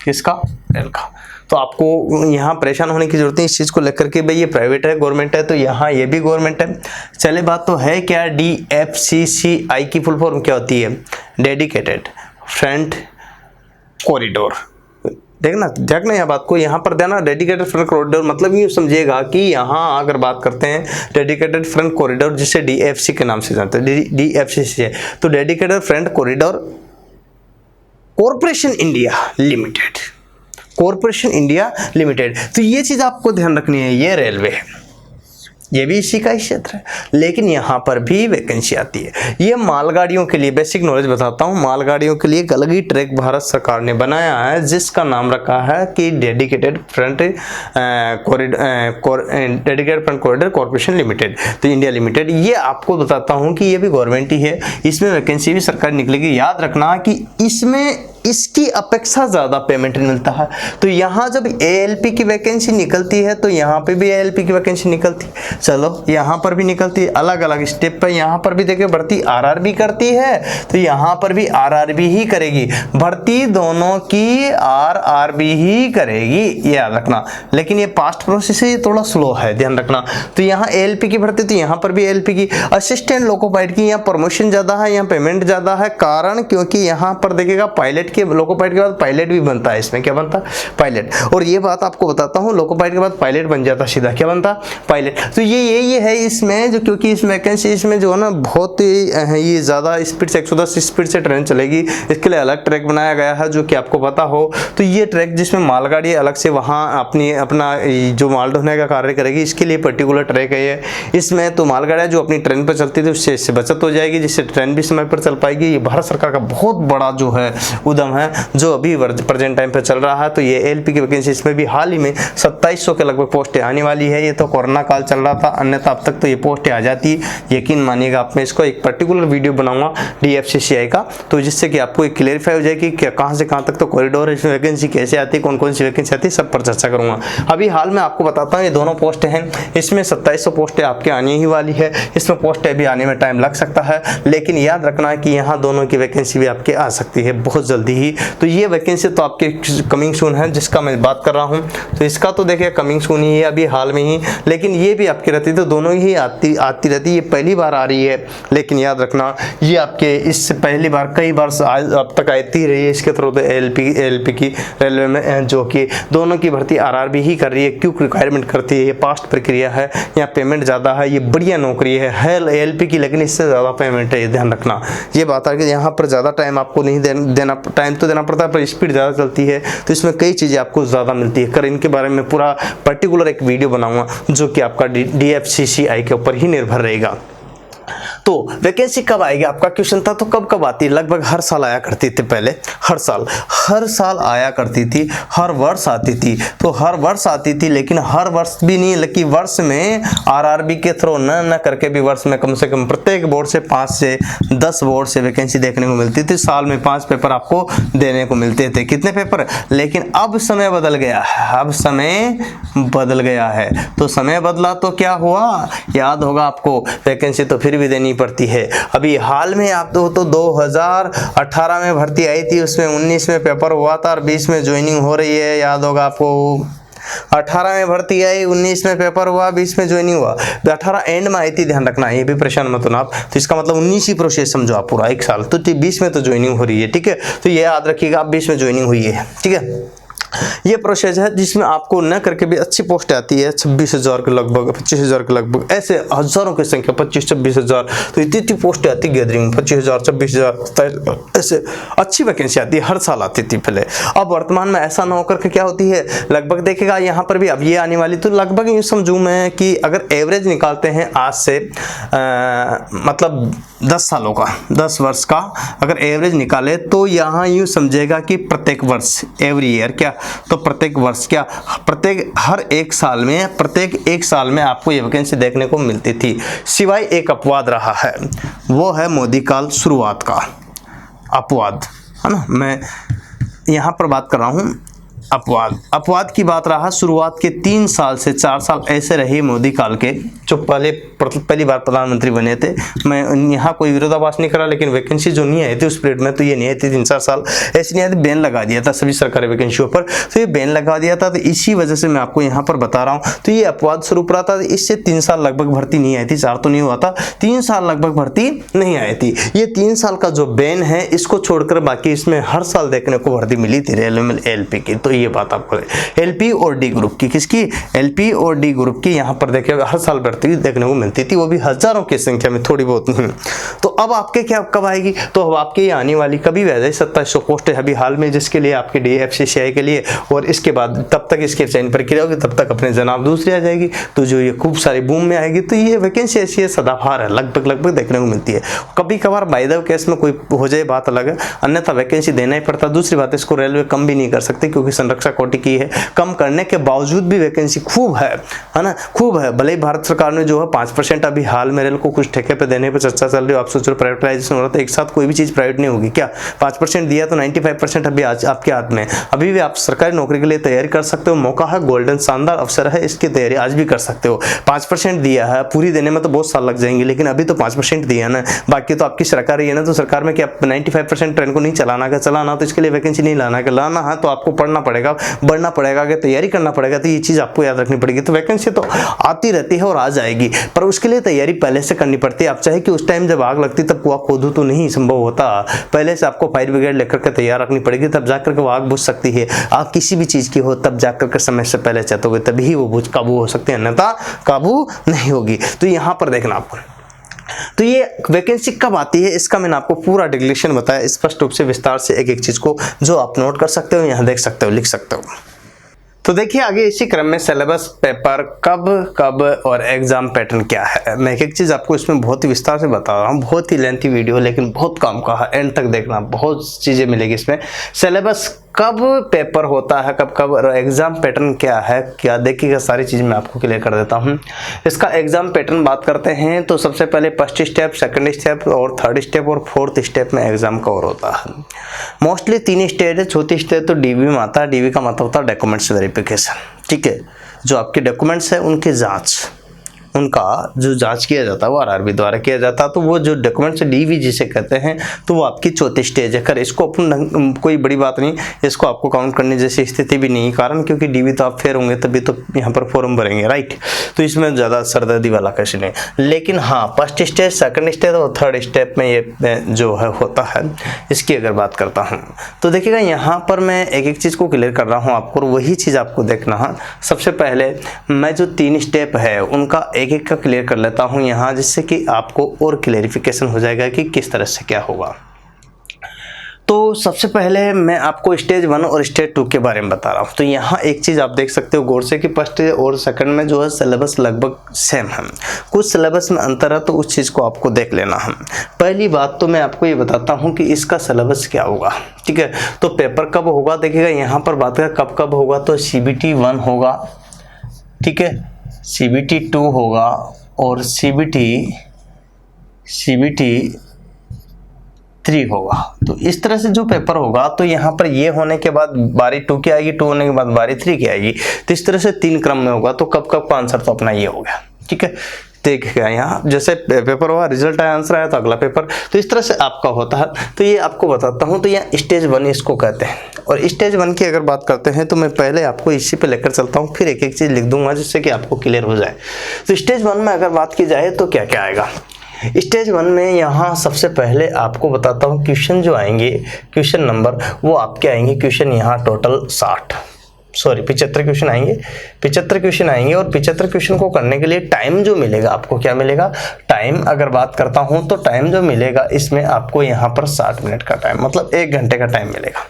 किसका? रेल का। तो आपको यहाँ परेशान होने की जरूरत नहीं इस चीज़ को लेकर के भाई ये प्राइवेट है गवर्नमेंट है, तो यहाँ ये भी गवर्नमेंट है। चले बात तो है क्या, DFCCI की फुल फॉर्म क्या होती है? Dedicated front corridor. देखना यह बात को, यहाँ पर देना डेडिकेटेड फ्रंट कॉरिडोर मतलब ये समझिएगा कि यहाँ अगर बात करते हैं डेडिकेटेड फ्रंट कॉरिडोर, जिसे DFC के नाम से जानते हैं, DFCC है, तो dedicated front corridor corporation India limited, corporation India limited. तो ये चीज़ आपको ध्यान रखनी है, ये रेलवे है, ये भी इसी का ही क्षेत्र है, लेकिन यहाँ पर भी वैकेंसी आती है। ये मालगाड़ियों के लिए, बेसिक नॉलेज बताता हूँ, मालगाड़ियों के लिए एक अलग ही ट्रैक भारत सरकार ने बनाया है जिसका नाम रखा है कि dedicated front corridor corporation limited, तो इंडिया लिमिटेड। ये आपको बताता हूँ कि ये भी गवर्नमेंट ही है, इसमें वैकेंसी भी सरकार निकलेगी। याद रखना कि इसमें इसकी अपेक्षा ज़्यादा पेमेंट मिलता है। तो यहाँ जब ALP की वैकेंसी निकलती है तो यहाँ पे भी ALP की वैकेंसी निकलती है, चलो यहाँ पर भी निकलती है, अलग अलग स्टेप पर। यहाँ पर भी देखिए भर्ती RRB करती है तो यहाँ पर भी RRB ही करेगी, भर्ती दोनों की RRB ही करेगी, याद रखना। लेकिन ये पास्ट प्रोसेस है, ये थोड़ा स्लो है, ध्यान रखना। तो यहाँ ALP की भर्ती, तो यहाँ पर भी ALP की। असिस्टेंट लोकोपाइलट की यहाँ प्रमोशन ज़्यादा है, यहाँ पेमेंट ज़्यादा है, कारण क्योंकि यहाँ पर देखिएगा पायलट के, लोकोपाइलट के बाद पायलट भी बनता है, इसमें क्या बनता है, पायलट। और ये बात आपको बताता हूँ, लोकोपाइलट के बाद पायलट बन जाता सीधा, क्या बनता, पायलट। तो ये है इसमें जो, क्योंकि इस वैकेंसी इसमें जो है ना बहुत ये ज़्यादा स्पीड से 110 स्पीड से ट्रेन चलेगी, इसके लिए अलग ट्रैक बनाया गया है जो कि आपको पता हो। तो ये ट्रैक जिसमें मालगाड़ी अलग से वहाँ अपना जो माल ढोने का कार्य करेगी, इसके लिए पर्टिकुलर ट्रैक है ये। इसमें तो मालगाड़ियाँ जो अपनी ट्रेन पर चलती थी उससे बचत हो जाएगी, जिससे ट्रेन भी समय पर चल पाएगी। ये भारत सरकार का बहुत बड़ा जो है उद्यम है जो अभी प्रेजेंट टाइम पर चल रहा है। तो ये ALP की वैकेंसी इसमें भी हाल ही में 2700 के लगभग पोस्टें आने वाली है। ये तो कोरोना काल चल रहा था, अन्यथा अब तक तो ये पोस्टें आ जाती, यकीन मानिएगा। आप मैं इसको एक पर्टिकुलर वीडियो बनाऊंगा DFCCI का, तो जिससे कि आपको एक क्लियरफाई हो जाए कि कहाँ से कहाँ तक तो कॉरिडोर है, इसमें वैकेंसी कैसे आती है, कौन कौन सी वैकेंसी आती है, सब पर चर्चा करूंगा। अभी हाल में आपको बताता हूँ ये दोनों पोस्टें हैं, इसमें 2700 पोस्टें आपके आने ही वाली है। इसमें पोस्टें भी आने में टाइम लग सकता है, लेकिन याद रखना है कि यहाँ दोनों की वैकेंसी भी आपके आ सकती है बहुत जल्दी ही। तो ये वैकेंसी तो आपके कमिंग सून है जिसका मैं बात कर रहा हूँ, तो इसका तो देखिए कमिंग सून ही है अभी हाल में ही, लेकिन ये भी आपकी रहती है। तो दोनों ही आती रहती है, ये पहली बार आ रही है, लेकिन याद रखना ये आपके इससे पहली बार कई बार अब तक आती रही है इसके थ्रू। तो ALP की रेलवे में जो कि दोनों की भर्ती RRB ही कर रही है, क्यों रिक्वायरमेंट करती है, ये पास्ट प्रक्रिया है, यहाँ पेमेंट ज़्यादा है, ये बढ़िया नौकरी है ALP की, लेकिन इससे ज़्यादा पेमेंट है, ये ध्यान रखना। ये बात है कि यहाँ पर ज़्यादा टाइम आपको नहीं देना, टाइम तो देना पड़ता है पर स्पीड ज़्यादा चलती है, तो इसमें कई चीज़ें आपको ज़्यादा मिलती है। कर इनके बारे में पूरा पर्टिकुलर एक वीडियो बनाऊंगा जो कि आपका DFCCI के ऊपर ही निर्भर रहेगा। तो वैकेंसी कब आएगी आपका क्वेश्चन था, तो कब आती है, लगभग हर साल आया करती थी पहले, हर साल आया करती थी, हर वर्ष आती थी। तो हर वर्ष आती थी, लेकिन हर वर्ष भी नहीं, लेकिन वर्ष में RRB के थ्रू न करके भी वर्ष में कम से कम प्रत्येक बोर्ड से 5 से 10 बोर्ड से वैकेंसी देखने को मिलती थी। साल में 5 पेपर आपको देने को मिलते थे, कितने पेपर। लेकिन अब समय बदल गया है, अब समय बदल गया है। तो समय बदला तो क्या हुआ, याद होगा आपको, वैकेंसी तो फिर भी देनी पड़ती है। अभी हाल में आप तो 2018 में भर्ती आई थी, उसमें 19 में पेपर हुआ था और 20 में ज्वाइनिंग हो रही है, याद होगा आपको। 18 में भर्ती आई, 19 में पेपर हुआ, 20 में ज्वाइनिंग हुआ, 18 एंड में आई थी, ध्यान रखना, ये भी परेशान मत होना आप। तो इसका मतलब 19 ही प्रोसेस समझो आप पूरा 1 साल, तो 20 में तो ज्वाइनिंग हो रही है, ठीक है। तो ये याद रखिएगा आप, 20 में ज्वाइनिंग हुई है, ठीक है। ये प्रोसेस है जिसमें आपको न करके भी अच्छी पोस्ट आती है, 26,000 के लगभग, 25,000 के लगभग, ऐसे हजारों की संख्या, 25-26,000, तो इतनी पोस्ट आती है गैदरिंग, 25,000, 26,000, ऐसे अच्छी वैकेंसी आती है, हर साल आती थी पहले। अब वर्तमान में ऐसा ना होकर के क्या होती है, लगभग देखेगा यहाँ पर भी अब ये आने वाली, तो लगभग यूँ समझूँ मैं कि अगर एवरेज निकालते हैं आज से मतलब 10 सालों का, 10 वर्ष का अगर एवरेज निकाले, तो यहाँ यूँ समझेगा कि प्रत्येक वर्ष, एवरी ईयर, क्या तो प्रत्येक वर्ष, क्या प्रत्येक हर 1 साल में, प्रत्येक 1 साल में आपको ये वैकेंसी देखने को मिलती थी। सिवाय एक अपवाद रहा है, वो है मोदी काल शुरुआत का अपवाद, है ना। मैं यहाँ पर बात कर रहा हूँ अपवाद की बात रहा। शुरुआत के 3 साल से 4 साल ऐसे रही मोदी काल के, जो पहली बार प्रधानमंत्री बने थे। मैं यहाँ कोई विरोधाभास नहीं करा, लेकिन वैकेंसी जो नहीं आई थी उस पीरियड में, तो ये नहीं आई थी 3-4 साल ऐसे नहीं आई थी, बैन लगा दिया था सभी सरकारी वैकेंसियों पर, तो ये बैन लगा दिया था। तो इसी वजह से मैं आपको यहाँ पर बता रहा हूँ। तो ये अपवाद स्वरूप रहा था, इससे 3 साल लगभग भर्ती नहीं आई थी, 4 तो नहीं हुआ था, 3 साल लगभग भर्ती नहीं आई थी। ये 3 साल का जो बैन है, इसको छोड़कर बाकी इसमें हर साल देखने को भर्ती मिली थी रेलवे में LP की। तो ये बात आपको LP और D ग्रुप की, किसकी, LP और D ग्रुप की, यहाँ पर देखिए हर साल भर्ती देखने को मिलती थी, वो भी हजारों की संख्या में, थोड़ी बहुत नहीं। तो अब आपके क्या कब आएगी, तो अब आपके ये आने वाली कभी वैसे 2700 पोस्ट है अभी हाल में, जिसके लिए आपके DFCCI के लिए, और इसके बाद तब तक इसके चयन प्रक्रिया होगी, तब तक अपने जनाब दूसरी आ जाएगी, तो जो ये खूब सारी बूम में आएगी। तो ये वैकेंसी ऐसी है, सदाबहार है, लगभग देखने को मिलती है। कभी कभार बाय द केस में कोई हो जाए बात अलग है, अन्यथा वैकेंसी देना ही पड़ता। दूसरी बात, इसको रेलवे कम भी नहीं कर सकती, क्योंकि सन संरक्षक कोटि की है। कम करने के बावजूद भी वैकेंसी खूब है ना, खूब है। भले ही भारत सरकार ने जो है 5% अभी हाल में रेल को कुछ ठेके पे देने पे चर्चा चल रही है। आप सोच रहे हो प्राइवेटाइजेशन हो रहा है, तो एक साथ कोई भी चीज प्राइवेट नहीं होगी क्या? 5% दिया तो 95% अभी आज आपके हाथ में। अभी भी आप सरकारी नौकरी के लिए तैयारी कर सकते हो, मौका है, गोल्डन शानदार अवसर है, इसकी तैयारी आज भी कर सकते हो। 5% दिया है, पूरी देने में तो बहुत साल लग जाएंगे, लेकिन अभी तो 5% दिया ना, बाकी तो आपकी सरकार ही है ना। तो सरकार में क्या 95% ट्रेन को नहीं चलाना है? चलाना तो इसके लिए वैकेंसी नहीं लाना है, लाना है तो आपको पढ़ना पड़ेगा, बढ़ना पड़ेगा, आगे तैयारी करना पड़ेगा। तो ये चीज आपको याद रखनी पड़ेगी। तो वैकेंसी तो आती रहती है और आ जाएगी, पर उसके लिए तैयारी पहले से करनी पड़ती है। आप चाहे कि उस टाइम जब आग लगती तब कुआं खोदो तो नहीं संभव होता, पहले से आपको फायर ब्रिगेड लेकर के तैयार रखनी पड़ेगी, तब जाकर के वो आग बुझ सकती है। आग किसी भी चीज की हो तब जाकर के समय से पहले चेतोगे तभी वो बुझ काबू हो सकती है, अन्यथा काबू नहीं होगी। तो यहां पर देखना आपको, तो ये वैकेंसी कब आती है इसका मैंने आपको पूरा डिक्लेरेशन बताया स्पष्ट रूप से, विस्तार से एक एक चीज को, जो आप नोट कर सकते हो, यहां देख सकते हो, लिख सकते हो। तो देखिए आगे इसी क्रम में सिलेबस, पेपर कब और एग्जाम पैटर्न क्या है, मैं एक एक चीज आपको इसमें बहुत ही विस्तार से बता रहा हूँ। बहुत ही लेंथी वीडियो लेकिन बहुत काम का है, एंड तक देखना, बहुत चीजें मिलेगी इसमें। सिलेबस कब पेपर होता है, कब और एग्जाम पैटर्न क्या है, क्या देखिएगा, सारी चीज मैं आपको क्लियर कर देता हूँ। इसका एग्जाम पैटर्न बात करते हैं तो सबसे पहले फर्स्ट स्टेप, सेकंड स्टेप और थर्ड स्टेप और फोर्थ स्टेप में एग्जाम कवर होता है। मोस्टली 3 स्टेज है। छोटी स्टेज तो डीवी में आता है। डीवी का मतलब होता है डॉक्यूमेंट्स वेरिफिकेशन, ठीक है, जो आपके डॉक्यूमेंट्स है उनकी जांच, उनका जो जांच किया जाता है वो आरआरबी द्वारा किया जाता है। तो वो जो डॉक्यूमेंट्स डीवी जिसे कहते हैं, तो वो आपकी चौथी स्टेज है। खैर इसको अपन कोई बड़ी बात नहीं, इसको आपको काउंट करने जैसी स्थिति भी नहीं, कारण क्योंकि डीवी तो आप फेर होंगे तभी तो यहाँ पर फॉर्म भरेंगे, राइट। तो इसमें ज़्यादा सरदर्दी वाला क्वेश्चन है। लेकिन हाँ, फर्स्ट स्टेज, सेकंड स्टेज और थर्ड स्टेप में ये जो है होता है, इसकी अगर बात करता हूँ तो देखिएगा यहाँ पर मैं एक एक चीज़ को क्लियर कर रहा हूँ आपको, और वही चीज़ आपको देखना है। सबसे पहले मैं जो 3 स्टेप है उनका एक का क्लियर कर लेता हूं यहां, जिससे कि आपको और क्लेरिफिकेशन हो जाएगा कि किस तरह से क्या होगा। तो सबसे पहले मैं आपको स्टेज 1 और स्टेज 2 के बारे में बता रहा हूं। तो यहाँ एक चीज आप देख सकते हो गौर से कि फर्स्ट और सेकंड में जो है सिलेबस लगभग सेम है, कुछ सिलेबस में अंतर है, तो उस चीज को आपको देख लेना है। पहली बात तो मैं आपको ये बताता हूँ कि इसका सिलेबस क्या होगा, ठीक है। तो पेपर कब होगा, देखिएगा यहाँ पर बात करें कब होगा, तो CBT 1 होगा, ठीक है, CBT 2 होगा और CBT 3 होगा। तो इस तरह से जो पेपर होगा, तो यहाँ पर ये होने के बाद बारी 2 की आएगी, 2 होने के बाद बारी 3 की आएगी। तो इस तरह से 3 क्रम में होगा। तो कब का आंसर तो अपना ये हो गया, ठीक है। देखिएगा यहाँ जैसे पेपर हुआ, रिजल्ट आया, आंसर आया तो अगला पेपर, तो इस तरह से आपका होता है। तो ये आपको बताता हूँ। तो यहाँ स्टेज 1 इसको कहते हैं, और स्टेज 1 की अगर बात करते हैं तो मैं पहले आपको इसी पे लेकर चलता हूँ, फिर एक एक चीज लिख दूंगा जिससे कि आपको क्लियर हो जाए। तो स्टेज 1 में अगर बात की जाए तो क्या क्या आएगा स्टेज 1 में, यहाँ सबसे पहले आपको बताता हूँ क्वेश्चन जो आएंगे, क्वेश्चन नंबर वो आपके आएंगे, क्वेश्चन यहाँ टोटल 75 क्वेश्चन आएंगे। 75 क्वेश्चन आएंगे, और 75 क्वेश्चन को करने के लिए टाइम जो मिलेगा आपको, क्या मिलेगा, टाइम अगर बात करता हूं तो टाइम जो मिलेगा इसमें आपको यहाँ पर 60 मिनट का टाइम, मतलब 1 घंटे का टाइम मिलेगा।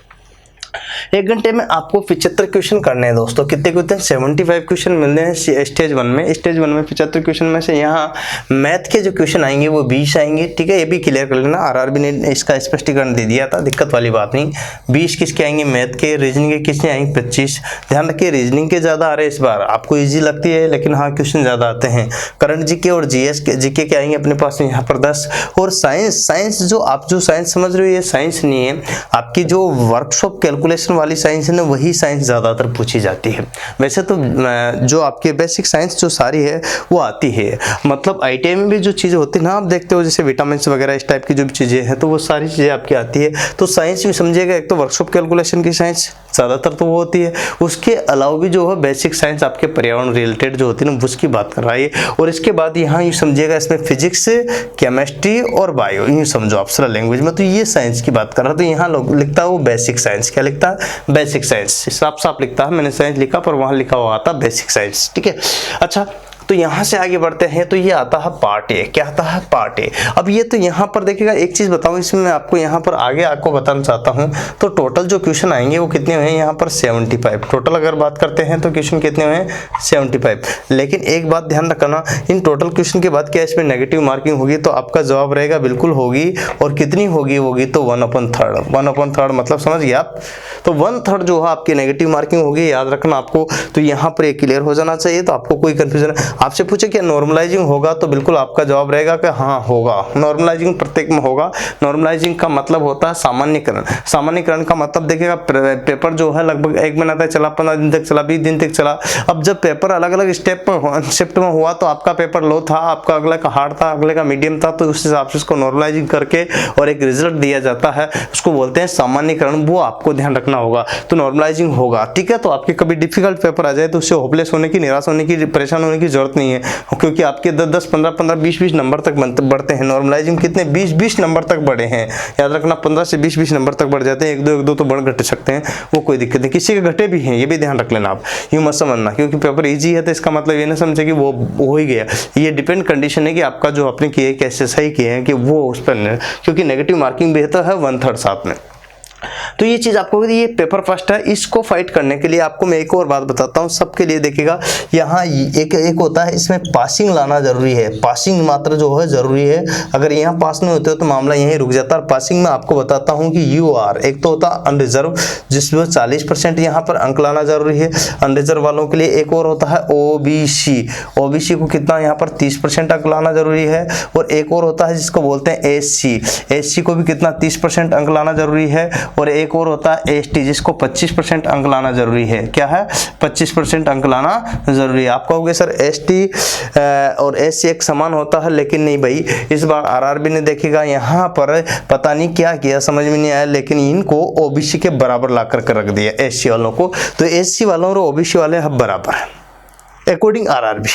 1 घंटे में आपको 75 क्वेश्चन करने हैं दोस्तों। कितने होते हैं, 75 क्वेश्चन मिलने हैं स्टेज 1 में। स्टेज 1 में 75 क्वेश्चन में से यहाँ मैथ के जो क्वेश्चन आएंगे वो 20 आएंगे, ठीक है। ये भी क्लियर कर लेना, आरआरबी ने इसका स्पष्टीकरण दे दिया था, दिक्कत वाली बात नहीं। 20 किसके आएंगे, मैथ के। रीजनिंग के किसके आएंगे, 25। ध्यान रखिए रीजनिंग के ज़्यादा आ रहे इस बार, आपको ईजी लगती है लेकिन हाँ क्वेश्चन ज़्यादा आते हैं। करंट जीके और जीके के आएंगे अपने पास यहाँ पर 10। और साइंस जो आप जो साइंस समझ रहे हो, ये साइंस नहीं है, आपकी जो वर्कशॉप कैलकुलेशन वाली साइंस है ना, वही साइंस ज़्यादातर पूछी जाती है। वैसे तो जो आपके बेसिक साइंस जो सारी है वो आती है, मतलब ITI में भी जो चीज़ें होती है ना, आप देखते हो जैसे विटामिन वगैरह इस टाइप की जो भी चीज़ें हैं, तो वो सारी चीज़ें आपकी आती है। तो साइंस भी समझिएगा, एक तो वर्कशॉप कैलकुलेशन की साइंस ज़्यादातर तो वो होती है, उसके अलावा भी जो है बेसिक साइंस आपके पर्यावरण रिलेटेड जो होती है ना, उसकी बात कर रहा है। और इसके बाद यहाँ ये समझिएगा, इसमें फिजिक्स, केमिस्ट्री और बायो, ये समझो आप सरल लैंग्वेज में, तो ये साइंस की बात कर रहा है। तो यहाँ लोग लिखता है वो बेसिक साइंस, क्या लिखता है, बेसिक साइंस, साफ साफ लिखता है, मैंने साइंस लिखा पर वहाँ लिखा हुआ था बेसिक साइंस, ठीक है। अच्छा, तो यहाँ से आगे बढ़ते हैं तो ये आता है पार्ट ए। क्या आता है? Part A. अब ये तो यहाँ पर देखिएगा, एक चीज बताऊं इसमें मैं आपको यहाँ पर आगे आपको बताना चाहता हूँ, तो टोटल जो क्वेश्चन आएंगे वो कितने हुए यहाँ पर 75। टोटल अगर बात करते हैं तो क्वेश्चन कितने हुए? 75। लेकिन एक बात ध्यान रखना, इन टोटल क्वेश्चन के बाद क्या इसमें नेगेटिव मार्किंग होगी? तो आपका जवाब रहेगा बिल्कुल होगी। और कितनी होगी? होगी तो 1/3। 1/3 मतलब समझ गए आप? तो 1/3 जो है आपकी नेगेटिव मार्किंग होगी, याद रखना आपको। तो यहाँ पर एक क्लियर हो जाना चाहिए। तो आपको कोई कंफ्यूजन आपसे पूछे क्या नॉर्मलाइजिंग होगा, तो बिल्कुल आपका जवाब रहेगा कि हाँ होगा। नॉर्मलाइजिंग प्रत्येक में होगा। नॉर्मलाइजिंग का मतलब होता है सामान्यकरण। सामान्यकरण का मतलब देखिएगा, पेपर जो है लगभग 1 महीना तक चला, 15 दिन तक चला, 20 दिन तक चला। अब जब पेपर अलग अलग शिफ्ट में हुआ तो आपका पेपर लो था, आपका अगले का हार्ड था, अगले का मीडियम था, तो उस हिसाब से उसको नॉर्मलाइजिंग करके और एक रिजल्ट दिया जाता है, उसको बोलते हैं सामान्यकरण। वो आपको ध्यान रखना होगा। तो नॉर्मलाइजिंग होगा, ठीक है। तो आपके कभी डिफिकल्ट पेपर आ जाए तो उससे होपलेस होने की, निराश होने की, परेशान होने की जरूरत नहीं है, क्योंकि आपके 10-10, 15-15, 20-20 नंबर तक बढ़ते हैं। नॉर्मलाइजिंग कितने? 20-20 नंबर तक बढ़े हैं। याद रखना 15 से 20-20 नंबर तक बढ़ जाते हैं। एक दो तो बढ़ घट सकते हैं, वो कोई दिक्कत नहीं। किसी के घटे भी हैं, ये भी ध्यान रख लेना आप। यूं मत समझना क्योंकि पेपर इजी है तो इसका मतलब ये ना समझे कि वो हो ही गया। ये डिपेंड कंडीशन है कि आपका जो आपने किए कैसे सही किए हैं, कि वो उस पर, क्योंकि नेगेटिव मार्किंग बेहतर है 1/3 साथ में। तो ये चीज आपको, ये पेपर फर्स्ट है, इसको फाइट करने के लिए आपको मैं एक और बात बताता हूँ सबके लिए। देखिएगा यहाँ एक होता है, इसमें पासिंग लाना जरूरी है। पासिंग मात्र जो है जरूरी है। अगर यहाँ पास नहीं होते हो तो मामला यहीं रुक जाता है। पासिंग में आपको बताता हूँ कि UR एक तो होता है अनरिजर्व, जिसमें 40% यहाँ पर अंक लाना जरूरी है अनरिजर्व वालों के लिए। एक और होता है OBC। OBC को कितना यहाँ पर 30% अंक लाना जरूरी है। और एक और होता है जिसको बोलते हैं SC। SC को भी कितना 30% अंक लाना जरूरी है। और एक और होता है ST, जिसको 25% अंक लाना जरूरी है। क्या है? 25% अंक लाना जरूरी है। आप कहोगे सर ST और SC एक समान होता है, लेकिन नहीं भाई। इस बार RRB ने देखिएगा यहाँ पर पता नहीं क्या किया, समझ में नहीं आया, लेकिन इनको OBC के बराबर ला कर रख दिया SC वालों को। तो SC वालों और OBC वाले अब बराबर है अकॉर्डिंग RRB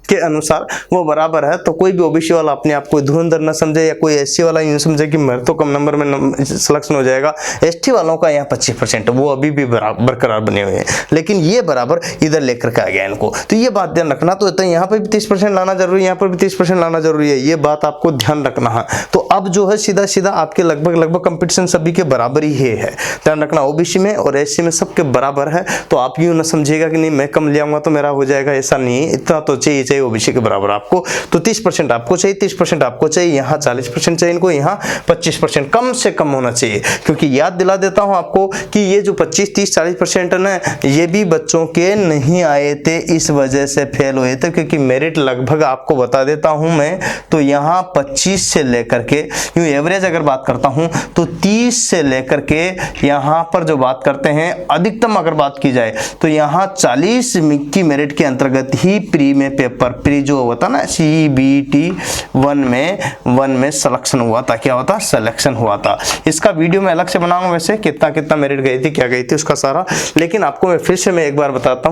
के अनुसार, वो बराबर है। तो कोई भी OBC वाला अपने आप को धुरंधर न समझे, या कोई SC वाला यूं समझे कि मेरे तो कम नंबर में सिलेक्शन हो जाएगा। ST वालों का यहाँ 25%, वो अभी भी बरकरार बने हुए हैं, लेकिन ये बराबर इधर लेकर के आ गया इनको। तो ये बात ध्यान रखना। तो यहाँ पर भी 30% लाना जरूरी है, यहाँ पर भी 30% लाना जरूरी है। ये बात आपको ध्यान रखना है। तो अब जो है सीधा सीधा आपके लगभग कंपटीशन सभी के बराबर ही है। ध्यान रखना OBC में और SC में सबके बराबर है। तो आप यूं न समझिएगा कि नहीं मैं कम ले आऊंगा तो मेरा हो जाएगा, ऐसा नहीं है। इतना तो चाहिए OBC के बराबर आपको। तो 30% आपको चाहिए, 30% आपको चाहिए। यहाँ 40% चाहिए इनको, यहाँ 25% कम से कम होना चाहिए। क्योंकि याद दिला देता हूं आपको कि ये जो 25, 30, 40% है ना, ये भी बच्चों के नहीं आए थे, इस वजह से फेल हुए थे। क्योंकि मेरिट लगभग आपको बता देता हूं मैं, तो यहाँ 25 से लेकर के यूं एवरेज अगर बात करता हूं तो 30 से लेकर के यहाँ पर जो बात करते हैं अधिकतम अगर बात की जाए तो यहाँ 40 की मेरिट के अंतर्गत ही प्री में पेपर, प्री जो होता ना CBT 1 में सिलेक्शन हुआ था। क्या होता? सिलेक्शन हुआ था। इसका वीडियो मैं अलग से बनाऊंगा वैसे, कितना मेरिट गई थी, क्या गई थी उसका सारा। लेकिन आपको मैं फिर से एक बार बताता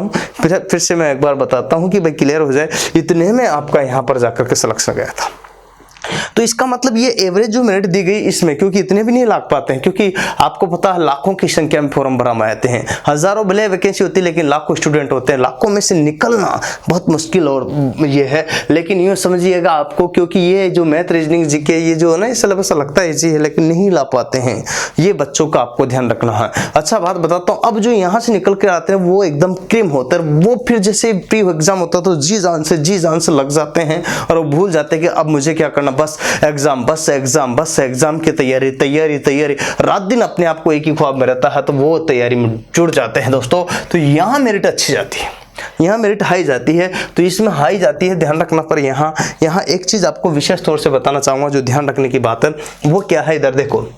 हूं कि भाई क्लियर हो जाए। इतने में आपका यहाँ पर जाकर के सिलेक्शन गया था। तो इसका मतलब ये एवरेज जो मेरिट दी गई इसमें, क्योंकि इतने भी नहीं लाग पाते हैं, क्योंकि आपको पता है लाखों की संख्या में फॉर्म भरा आते हैं। हजारों भले वैकेंसी होती है, लेकिन लाखों स्टूडेंट होते हैं। लाखों में से निकलना बहुत मुश्किल और ये है। लेकिन यूँ समझिएगा आपको, क्योंकि ये जो मैथ, रीजनिंग, जीके ये जो है ना, इस सिलेबस लगता है इजी है, लेकिन नहीं ला पाते हैं। ये बच्चों का आपको ध्यान रखना है। अच्छा बात बताता हूँ, अब जो यहाँ से निकल के आते हैं वो एकदम क्रीम होते हैं। वो फिर जैसे प्री एग्जाम होता है तो जी जान से लग जाते हैं और वो भूल जाते हैं कि अब मुझे क्या करना, बस एग्जाम की तैयारी। रात दिन अपने आप को एक ही ख्वाब में रहता है, तो वो तैयारी में जुड़ जाते हैं दोस्तों। तो यहाँ मेरिट अच्छी जाती है, यहाँ मेरिट हाई जाती है। तो इसमें हाई जाती है, ध्यान रखना। पर यहाँ एक चीज आपको विशेष तौर से बताना चाहूंगा, जो ध्यान रखने की बात है वो क्या है, इधर देखो।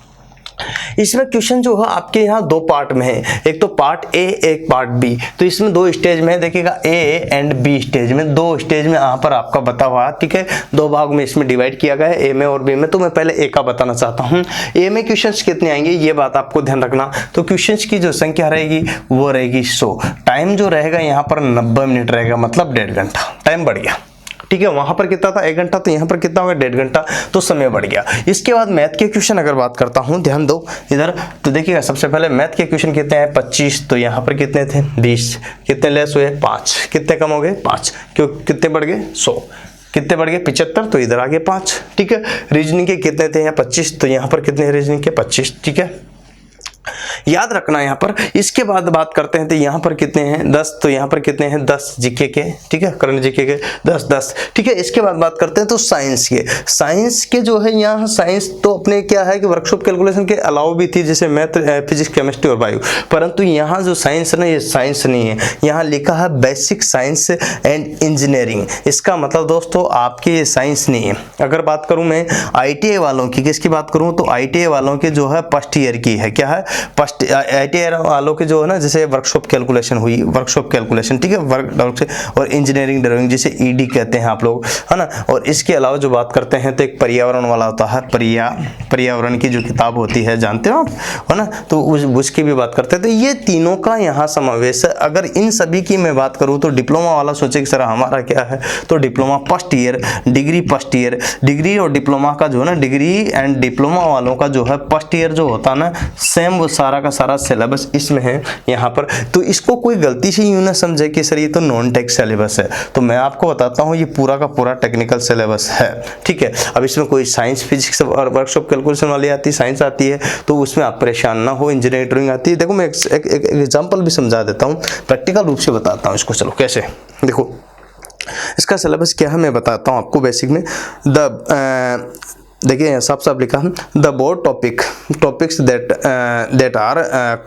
इसमें क्वेश्चन जो है आपके यहाँ 2 पार्ट में है, एक तो पार्ट A, एक पार्ट B। तो इसमें 2 स्टेज में है, देखिएगा A एंड B स्टेज में, 2 स्टेज में यहाँ पर आपका बता हुआ है, ठीक है। 2 भाग में इसमें डिवाइड किया गया है, A में और B में। तो मैं पहले A का बताना चाहता हूँ। A में क्वेश्चंस कितने आएंगे ये बात आपको ध्यान रखना। तो क्वेश्चंस की जो संख्या रहेगी वो रहेगी 100। टाइम जो रहेगा यहाँ पर 90 मिनट रहेगा, मतलब 1.5 घंटा टाइम बढ़ गया। ठीक है। वहां पर कितना था 1 घंटा, तो यहाँ पर कितना होगा 1.5 घंटा, तो समय बढ़ गया। इसके बाद मैथ के क्वेश्चन अगर बात करता हूँ, ध्यान दो इधर, तो देखिएगा सबसे पहले मैथ के क्वेश्चन कितने हैं 25, तो यहाँ पर कितने थे 20, कितने लेस हुए 5, कितने कम हो गए 5, क्यों कितने बढ़ गए 100, कितने बढ़ गए 75, तो इधर आ गए 5, ठीक है। रीजनिंग के कितने थे यहाँ 25, तो यहाँ पर कितने रीजनिंग के 25, ठीक है, याद रखना यहाँ पर। इसके बाद बात करते हैं तो यहाँ पर कितने हैं 10, तो यहाँ पर कितने हैं 10 जीके के, ठीक है, करंट जीके के 10, ठीक है। इसके बाद बात करते हैं तो साइंस के जो है यहाँ साइंस तो अपने क्या है कि वर्कशॉप कैलकुलेशन के अलावा भी थी, जैसे मैथ, फिजिक्स, केमिस्ट्री और बायो, परंतु यहाँ जो साइंस है ना, ये साइंस नहीं है, यहाँ लिखा है बेसिक साइंस एंड इंजीनियरिंग। इसका मतलब दोस्तों आपके ये साइंस नहीं है। अगर बात करूँ मैं ITI वालों की, किसकी बात करूँ तो ITI वालों के जो है फर्स्ट ईयर की है, क्या है फर्स्ट ITI वालों के जो है ना, जैसे वर्कशॉप कैलकुलेशन हुई, वर्कशॉप कैलकुलेशन, ठीक है, और इंजीनियरिंग ड्राइंग जिसे ED कहते हैं आप लोग, है ना। और इसके अलावा जो बात करते हैं तो एक पर्यावरण वाला होता है, पर्यावरण की जो किताब होती है, जानते हो आप, है ना, तो उसकी भी बात करते हैं। तो ये तीनों का यहाँ समावेश है। अगर इन सभी की मैं बात करूँ तो डिप्लोमा वाला सोचे कि सर हमारा क्या है, तो diploma first year, degree first year, degree और डिप्लोमा का जो है ना, डिग्री एंड डिप्लोमा वालों का जो है फर्स्ट ईयर जो होता है ना, सेम वो सारा का सारा सिलेबस इसमें है यहाँ पर। तो इसको कोई गलती से यूं ना समझे कि सर ये तो नॉन टेक सिलेबस है, तो मैं आपको बताता हूँ ये पूरा का पूरा टेक्निकल सिलेबस है, ठीक है। अब इसमें कोई साइंस, फिजिक्स और वर्कशॉप कैलकुलेशन वाली आती है, साइंस आती है, तो उसमें आप परेशान ना हो। इंजीनियरिंग ड्राइंग आती है, देखो मैं एक एग्जाम्पल भी समझा देता हूँ, प्रैक्टिकल रूप से बताता हूँ इसको। चलो कैसे, देखो इसका सिलेबस क्या है मैं बताता हूँ आपको। बेसिक में देखिए साफ साफ लिखा है, the board topics that are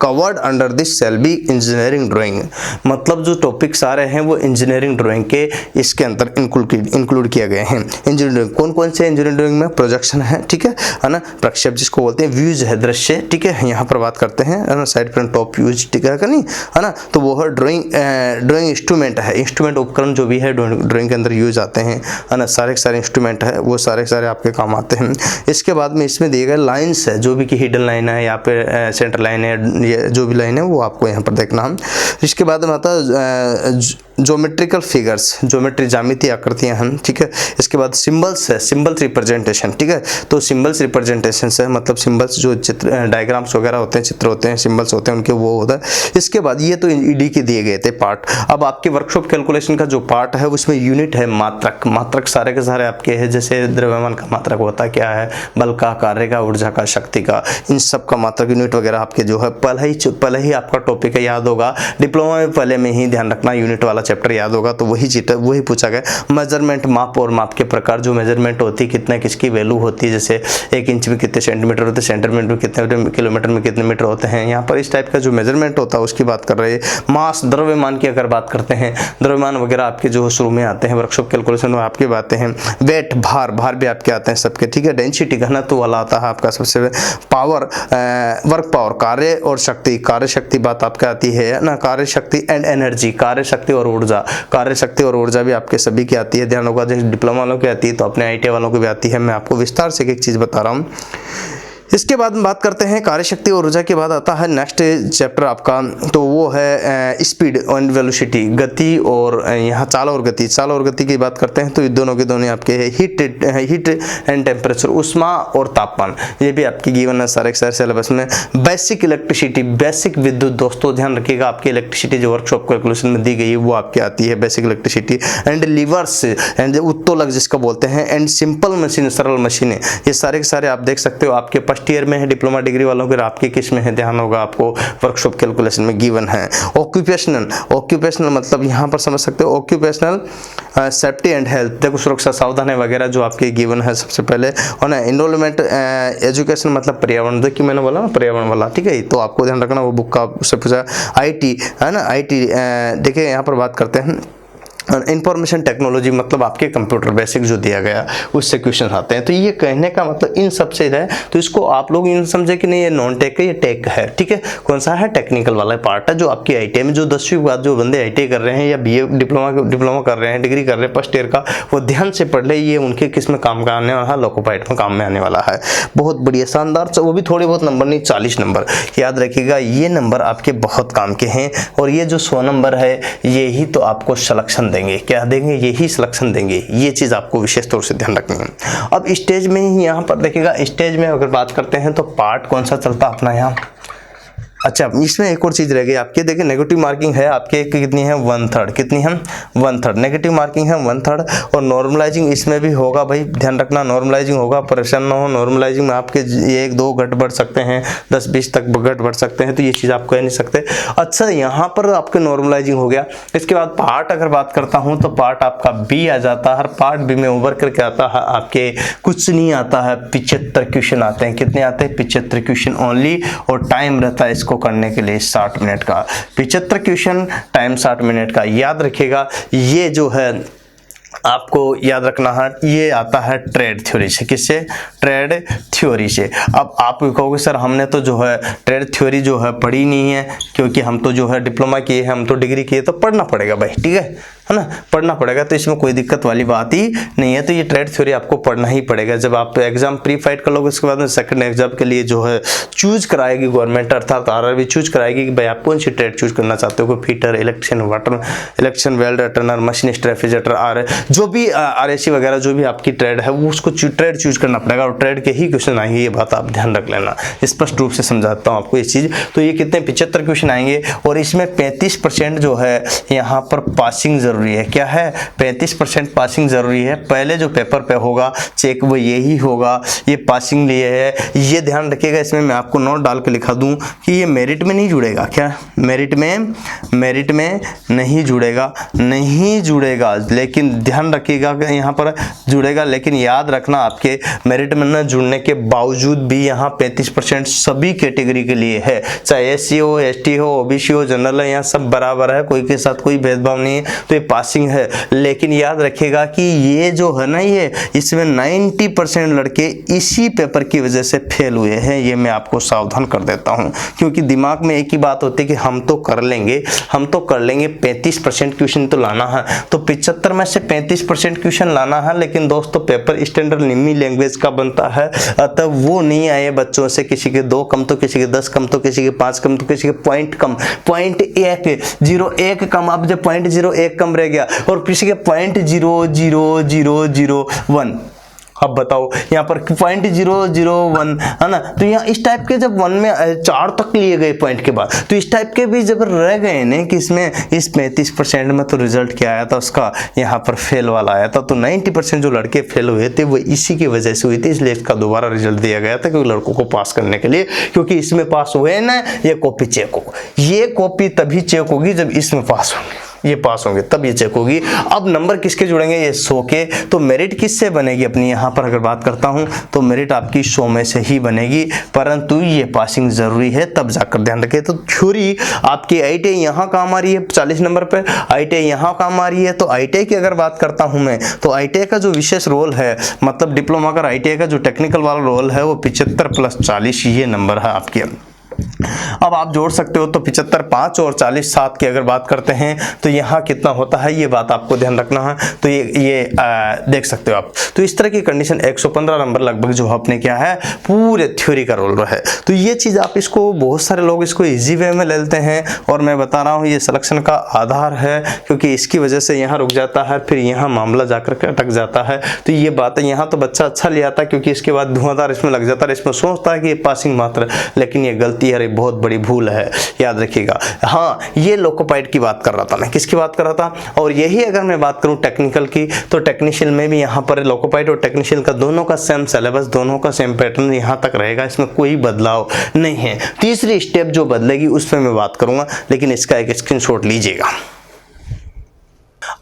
covered under this shall be engineering drawing. मतलब जो टॉपिक्स आ रहे हैं वो इंजीनियरिंग ड्राइंग के इसके अंदर इंक्लूड किए गए हैं। इंजीनियरिंग कौन कौन से इंजीनियरिंग ड्राइंग में प्रोजेक्शन है, ठीक है ना, प्रक्षेप जिसको बोलते हैं, व्यूज है दृश्य, ठीक है, यहाँ पर बात करते हैं, है ना, साइड फ्रंट टॉप व्यूज, ठीक है नहीं, है ना, तो वो है ड्राइंग इंस्ट्रूमेंट है, इंस्ट्रूमेंट उपकरण जो भी है ड्राइंग के अंदर यूज आते हैं, है ना, सारे इंस्ट्रूमेंट है, वो सारे आपके काम आते हैं। इसके बाद में इसमें दिए गए लाइन्स है, जो भी की हिडन लाइन है या फिर सेंटर लाइन है, ये जो भी लाइन है वो आपको यहाँ पर देखना है। इसके बाद में आता है ज्योमेट्रिकल फिगर्स, ज्योमेट्री ज्यामितीय आकृतियां हैं, ठीक है। इसके बाद सिंबल्स है, सिंबल्स रिप्रेजेंटेशन, ठीक है, तो सिंबल्स रिप्रेजेंटेशन है, मतलब सिंबल्स जो चित्र डायग्राम्स वगैरह होते हैं, चित्र होते हैं, सिंबल्स होते हैं उनके, वो होता है। इसके बाद ये तो ED के दिए गए थे पार्ट। अब आपके वर्कशॉप कैलकुलेशन का जो पार्ट है उसमें यूनिट है मात्रक सारे के सारे आपके हैं, जैसे द्रव्यमान का मात्रक होता क्या है, बल का, कार्य का, ऊर्जा का, शक्ति का, इन सब का मात्रक यूनिट वगैरह आपके जो है पहले ही आपका टॉपिक है, याद होगा। डिप्लोमा में पहले में ही ध्यान रखना, यूनिट वाला चैप्टर याद होगा, तो वही पूछा गया। मेजरमेंट, माप और माप के प्रकार, जो मेजरमेंट होती है कितना किसकी वैल्यू होती है, जैसे 1 इंच में कितने सेंटीमीटर होते हैं, सेंटीमीटर में कितने, किलोमीटर में कितने मीटर होते हैं, यहाँ पर इस टाइप का जो मेजरमेंट होता है उसकी बात कर रहे हैं। मास, द्रव्यमान की अगर बात करते हैं, द्रव्यमान वगैरह आपके जो शुरू में आते हैं वर्कशॉप कैलकुलेशन में आपकी बातें हैं। वेट, भार भी आपके आते हैं सबके, ठीक है। डेंसिटी, घनत्व वाला आता है आपका सबसे। पावर, वर्क पावर, कार्य और शक्ति, कार्य शक्ति बात आपके आती है ना, कार्य शक्ति एंड एनर्जी, कार्य शक्ति और ऊर्जा, कार्य शक्ति और ऊर्जा भी आपके सभी की आती है, ध्यान होगा। जैसे डिप्लोमा वालों की आती है तो अपने ITI वालों को भी आती है। मैं आपको विस्तार से एक चीज बता रहा हूँ। इसके बाद बात करते हैं कार्य शक्ति और ऊर्जा के बाद आता है नेक्स्ट चैप्टर आपका, तो वो है स्पीड एंड वेलोसिटी, गति और यहाँ चाल और गति की बात करते हैं, तो दोनों के दोनों आपके हीट एंड टेम्परेचर, उष्मा और तापमान, ये भी आपकी गिवन है सारे सिलेबस में। बेसिक इलेक्ट्रिसिटी, बेसिक विद्युत, दोस्तों ध्यान रखिएगा, आपकी इलेक्ट्रिसिटी जो वर्कशॉप कैलकुलेशन में दी गई है वो आपकी आती है, basic electricity and levers and उत्तोलक जिसका बोलते हैं, एंड सिंपल मशीन, सरल मशीनें, ये सारे के सारे आप देख सकते हो आपके फर्स्ट ईयर में है, डिप्लोमा डिग्री वालों के आपके किस में है, ध्यान होगा आपको वर्कशॉप कैलकुलेशन में गिवन है। ऑक्यूपेशनल मतलब यहाँ पर समझ सकते हो, ऑक्यूपेशनल सेफ्टी एंड हेल्थ, देखो सुरक्षा, सावधानी वगैरह जो आपके गिवन है सबसे पहले, और ना एनवायरमेंट एजुकेशन मतलब पर्यावरण, देखिए मैंने बोला ना पर्यावरण वाला, ठीक है, तो आपको ध्यान रखना वो बुक का उससे पूछा। IT है ना, IT देखिए यहाँ पर बात करते हैं इंफॉर्मेशन टेक्नोलॉजी, मतलब आपके कंप्यूटर बेसिक जो दिया गया उससे क्वेश्चन आते हैं। तो ये कहने का मतलब इन सब से है, तो इसको आप लोग इन समझे कि नहीं ये नॉन टेक है, ये टेक है, ठीक है। कौन सा है, टेक्निकल वाला पार्ट है, जो आपकी ITI में जो 10वीं के बाद जो बंदे ITI कर रहे हैं या BA डिप्लोमा कर रहे हैं, डिग्री कर रहे हैं फर्स्ट ईयर का, वो ध्यान से पढ़ ले, ये उनके किस में काम का आने वाला है, लोकोपाइट में काम में आने वाला है। बहुत बढ़िया शानदार, वो भी थोड़े बहुत नंबर नहीं, 40 नंबर याद रखिएगा, ये नंबर आपके बहुत काम के हैं, और ये जो 100 नंबर है यही तो आपको सिलेक्शन देंगे, क्या देंगे, यही सिलेक्शन देंगे। ये चीज़ आपको विशेष तौर से ध्यान रखनी है। अब स्टेज में ही यहाँ पर देखिएगा, स्टेज में अगर बात करते हैं तो पार्ट कौन सा चलता अपना यहाँ। अच्छा, इसमें एक और चीज़ रह गई आपके, देखिए नेगेटिव मार्किंग है आपके कितनी है 1/3, कितनी है 1/3 नेगेटिव मार्किंग है 1/3। और नॉर्मलाइजिंग इसमें भी होगा भाई, ध्यान रखना नॉर्मलाइजिंग होगा, परेशान ना हो। नॉर्मलाइजिंग में आपके 1-2 घट बढ़ सकते हैं, 10-20 तक घट बढ़ सकते हैं, तो ये चीज़ आप कह नहीं सकते। अच्छा, यहाँ पर आपके नॉर्मलाइजिंग हो गया। इसके बाद पार्ट अगर बात करता हूँ तो पार्ट आपका बी आ जाता है। हर पार्ट बी में उभर करके आता है आपके कुछ नहीं आता है, 75 क्वेश्चन आते हैं। कितने आते हैं 75 क्वेश्चन ओनली। और टाइम रहता है इसको करने के लिए 60 मिनट का। 75 क्वेश्चन, टाइम 60 मिनट का। याद रखिएगा, ये जो है आपको याद रखना है, ये आता है ट्रेड थ्योरी से। किससे? ट्रेड थ्योरी से। अब आप कहोगे सर हमने तो जो है ट्रेड थ्योरी जो है पढ़ी नहीं है, क्योंकि हम तो जो है डिप्लोमा किए हैं, हम तो डिग्री किए, तो पढ़ना पड़ेगा भाई, ठीक है ना, पढ़ना पड़ेगा। तो इसमें कोई दिक्कत वाली बात ही नहीं है। तो ये ट्रेड थ्योरी आपको पढ़ना ही पड़ेगा। जब आप एग्जाम प्री फाइट कर लोगे, उसके बाद में सेकंड एग्जाम के लिए जो है चूज कराएगी गवर्नमेंट, अर्थात आरआरबी चूज कराएगी कि भाई आप कौन सी ट्रेड चूज करना चाहते हो। कोई fitter, electrician, water, electrician, welder, Turner, machinist, refrigerator, जो भी आरएसी वगैरह जो भी आपकी ट्रेड है, वो उसको ट्रेड चूज करना पड़ेगा। और ट्रेड के ही क्वेश्चन आएंगे, ये बात आप ध्यान रख लेना। स्पष्ट रूप से समझाता हूँ आपको ये चीज़। तो ये कितने 75 क्वेश्चन आएंगे, और इसमें 35% जो है यहाँ पर पासिंग जरूरी है। क्या है? 35% पासिंग जरूरी है। पहले जो पेपर पे होगा चेक वो यही होगा, ये पासिंग लिए है, ये ध्यान रखिएगा। इसमें मैं आपको नोट डाल के लिखा दूं कि ये मेरिट में नहीं जुड़ेगा। क्या? मेरिट में नहीं जुड़ेगा, लेकिन ध्यान रखिएगा कि यहाँ पर जुड़ेगा। लेकिन याद रखना, आपके मेरिट में न जुड़ने के बावजूद भी यहाँ 35% सभी कैटेगरी के लिए है, चाहे SC हो, ST हो, OBC हो, जनरल है, यहाँ सब बराबर है, कोई के साथ कोई भेदभाव नहीं है। तो ये पासिंग है। लेकिन याद रखिएगा कि ये जो है ना, ये इसमें 90% लड़के इसी पेपर की वजह से फेल हुए हैं। ये मैं आपको सावधान कर देता हूं, क्योंकि दिमाग में एक ही बात होती है कि हम तो कर लेंगे 35% क्वेश्चन तो लाना है। तो 75 में से 35% क्वेश्चन लाना है। लेकिन दोस्तों पेपर स्टैंडर्ड निम्मी लैंग्वेज का बनता है, अतः वो नहीं आए बच्चों से, किसी के 2 कम तो किसी के 10 कम तो किसी के 5 कम तो किसी के पॉइंट कम, 0.01 कम। अब जब 0.01 कम रह गया और किसी के 0.00001, अब बताओ यहाँ पर 0.001 है ना। तो यहाँ इस टाइप के जब 1 में 4 तक लिए गए पॉइंट के बाद, तो इस टाइप के भी जब रह गए ना कि इसमें इस 35% में, तो रिजल्ट क्या आया था उसका, यहाँ पर फेल वाला आया था। तो 90% जो लड़के फेल हुए थे वो इसी की वजह से हुई थी, इसलिए इसका दोबारा रिजल्ट दिया गया था कि लड़कों को पास करने के लिए। क्योंकि इसमें पास हुए ना, ये कॉपी चेक हो, ये कॉपी तभी चेक होगी जब इसमें पास होंगे, ये पास होंगे तब ये चेक होगी। अब नंबर किसके जुड़ेंगे? ये 100 के। तो मेरिट किससे बनेगी अपनी? यहाँ पर अगर बात करता हूँ तो मेरिट आपकी 100 में से ही बनेगी, परंतु ये पासिंग जरूरी है, तब जाकर ध्यान रखें। तो थ्योरी आपकी ITI यहाँ काम आ रही है 40 नंबर पे, ITI यहाँ काम आ रही है। तो ITI की अगर बात करता हूँ मैं, तो ITI का जो विशेष रोल है, मतलब डिप्लोमा का ITI का जो टेक्निकल वाला रोल है, वो 75 + 40 ये नंबर है आपके। अब आप जोड़ सकते हो, तो 75 5 और 40 7 की अगर बात करते हैं तो यहाँ कितना होता है, ये बात आपको ध्यान रखना है। तो ये देख सकते हो आप। तो इस तरह की कंडीशन 115 नंबर लगभग जो अपने क्या है, पूरे थ्योरी का रोल है। तो ये चीज़ आप इसको, बहुत सारे लोग इसको इजी वे में ले लेते हैं, और मैं बता रहा हूँ ये सिलेक्शन का आधार है, क्योंकि इसकी वजह से यहाँ रुक जाता है, फिर यहाँ मामला जाकर के अटक जाता है। तो ये बात है, यहाँ तो बच्चा अच्छा ले आता है, क्योंकि इसके बाद धुआंधार इसमें लग जाता है, इसमें सोचता है कि ये पासिंग मात्र, लेकिन ये गलती है, बहुत बड़ी भूल है, याद रखिएगा। हाँ, ये लोकोपाइड की बात कर रहा था मैं, किसकी बात कर रहा था। और यही अगर मैं बात करूं टेक्निकल की, तो टेक्नीशियन में भी यहाँ पर लोकोपाइड और टेक्नीशियन का दोनों का सेम सिलेबस, दोनों का सेम पैटर्न यहाँ तक रहेगा, इसमें कोई बदलाव नहीं है। तीसरी स्टेप जो बदलेगी उस पर मैं बात करूंगा, लेकिन इसका एक स्क्रीनशॉट लीजिएगा।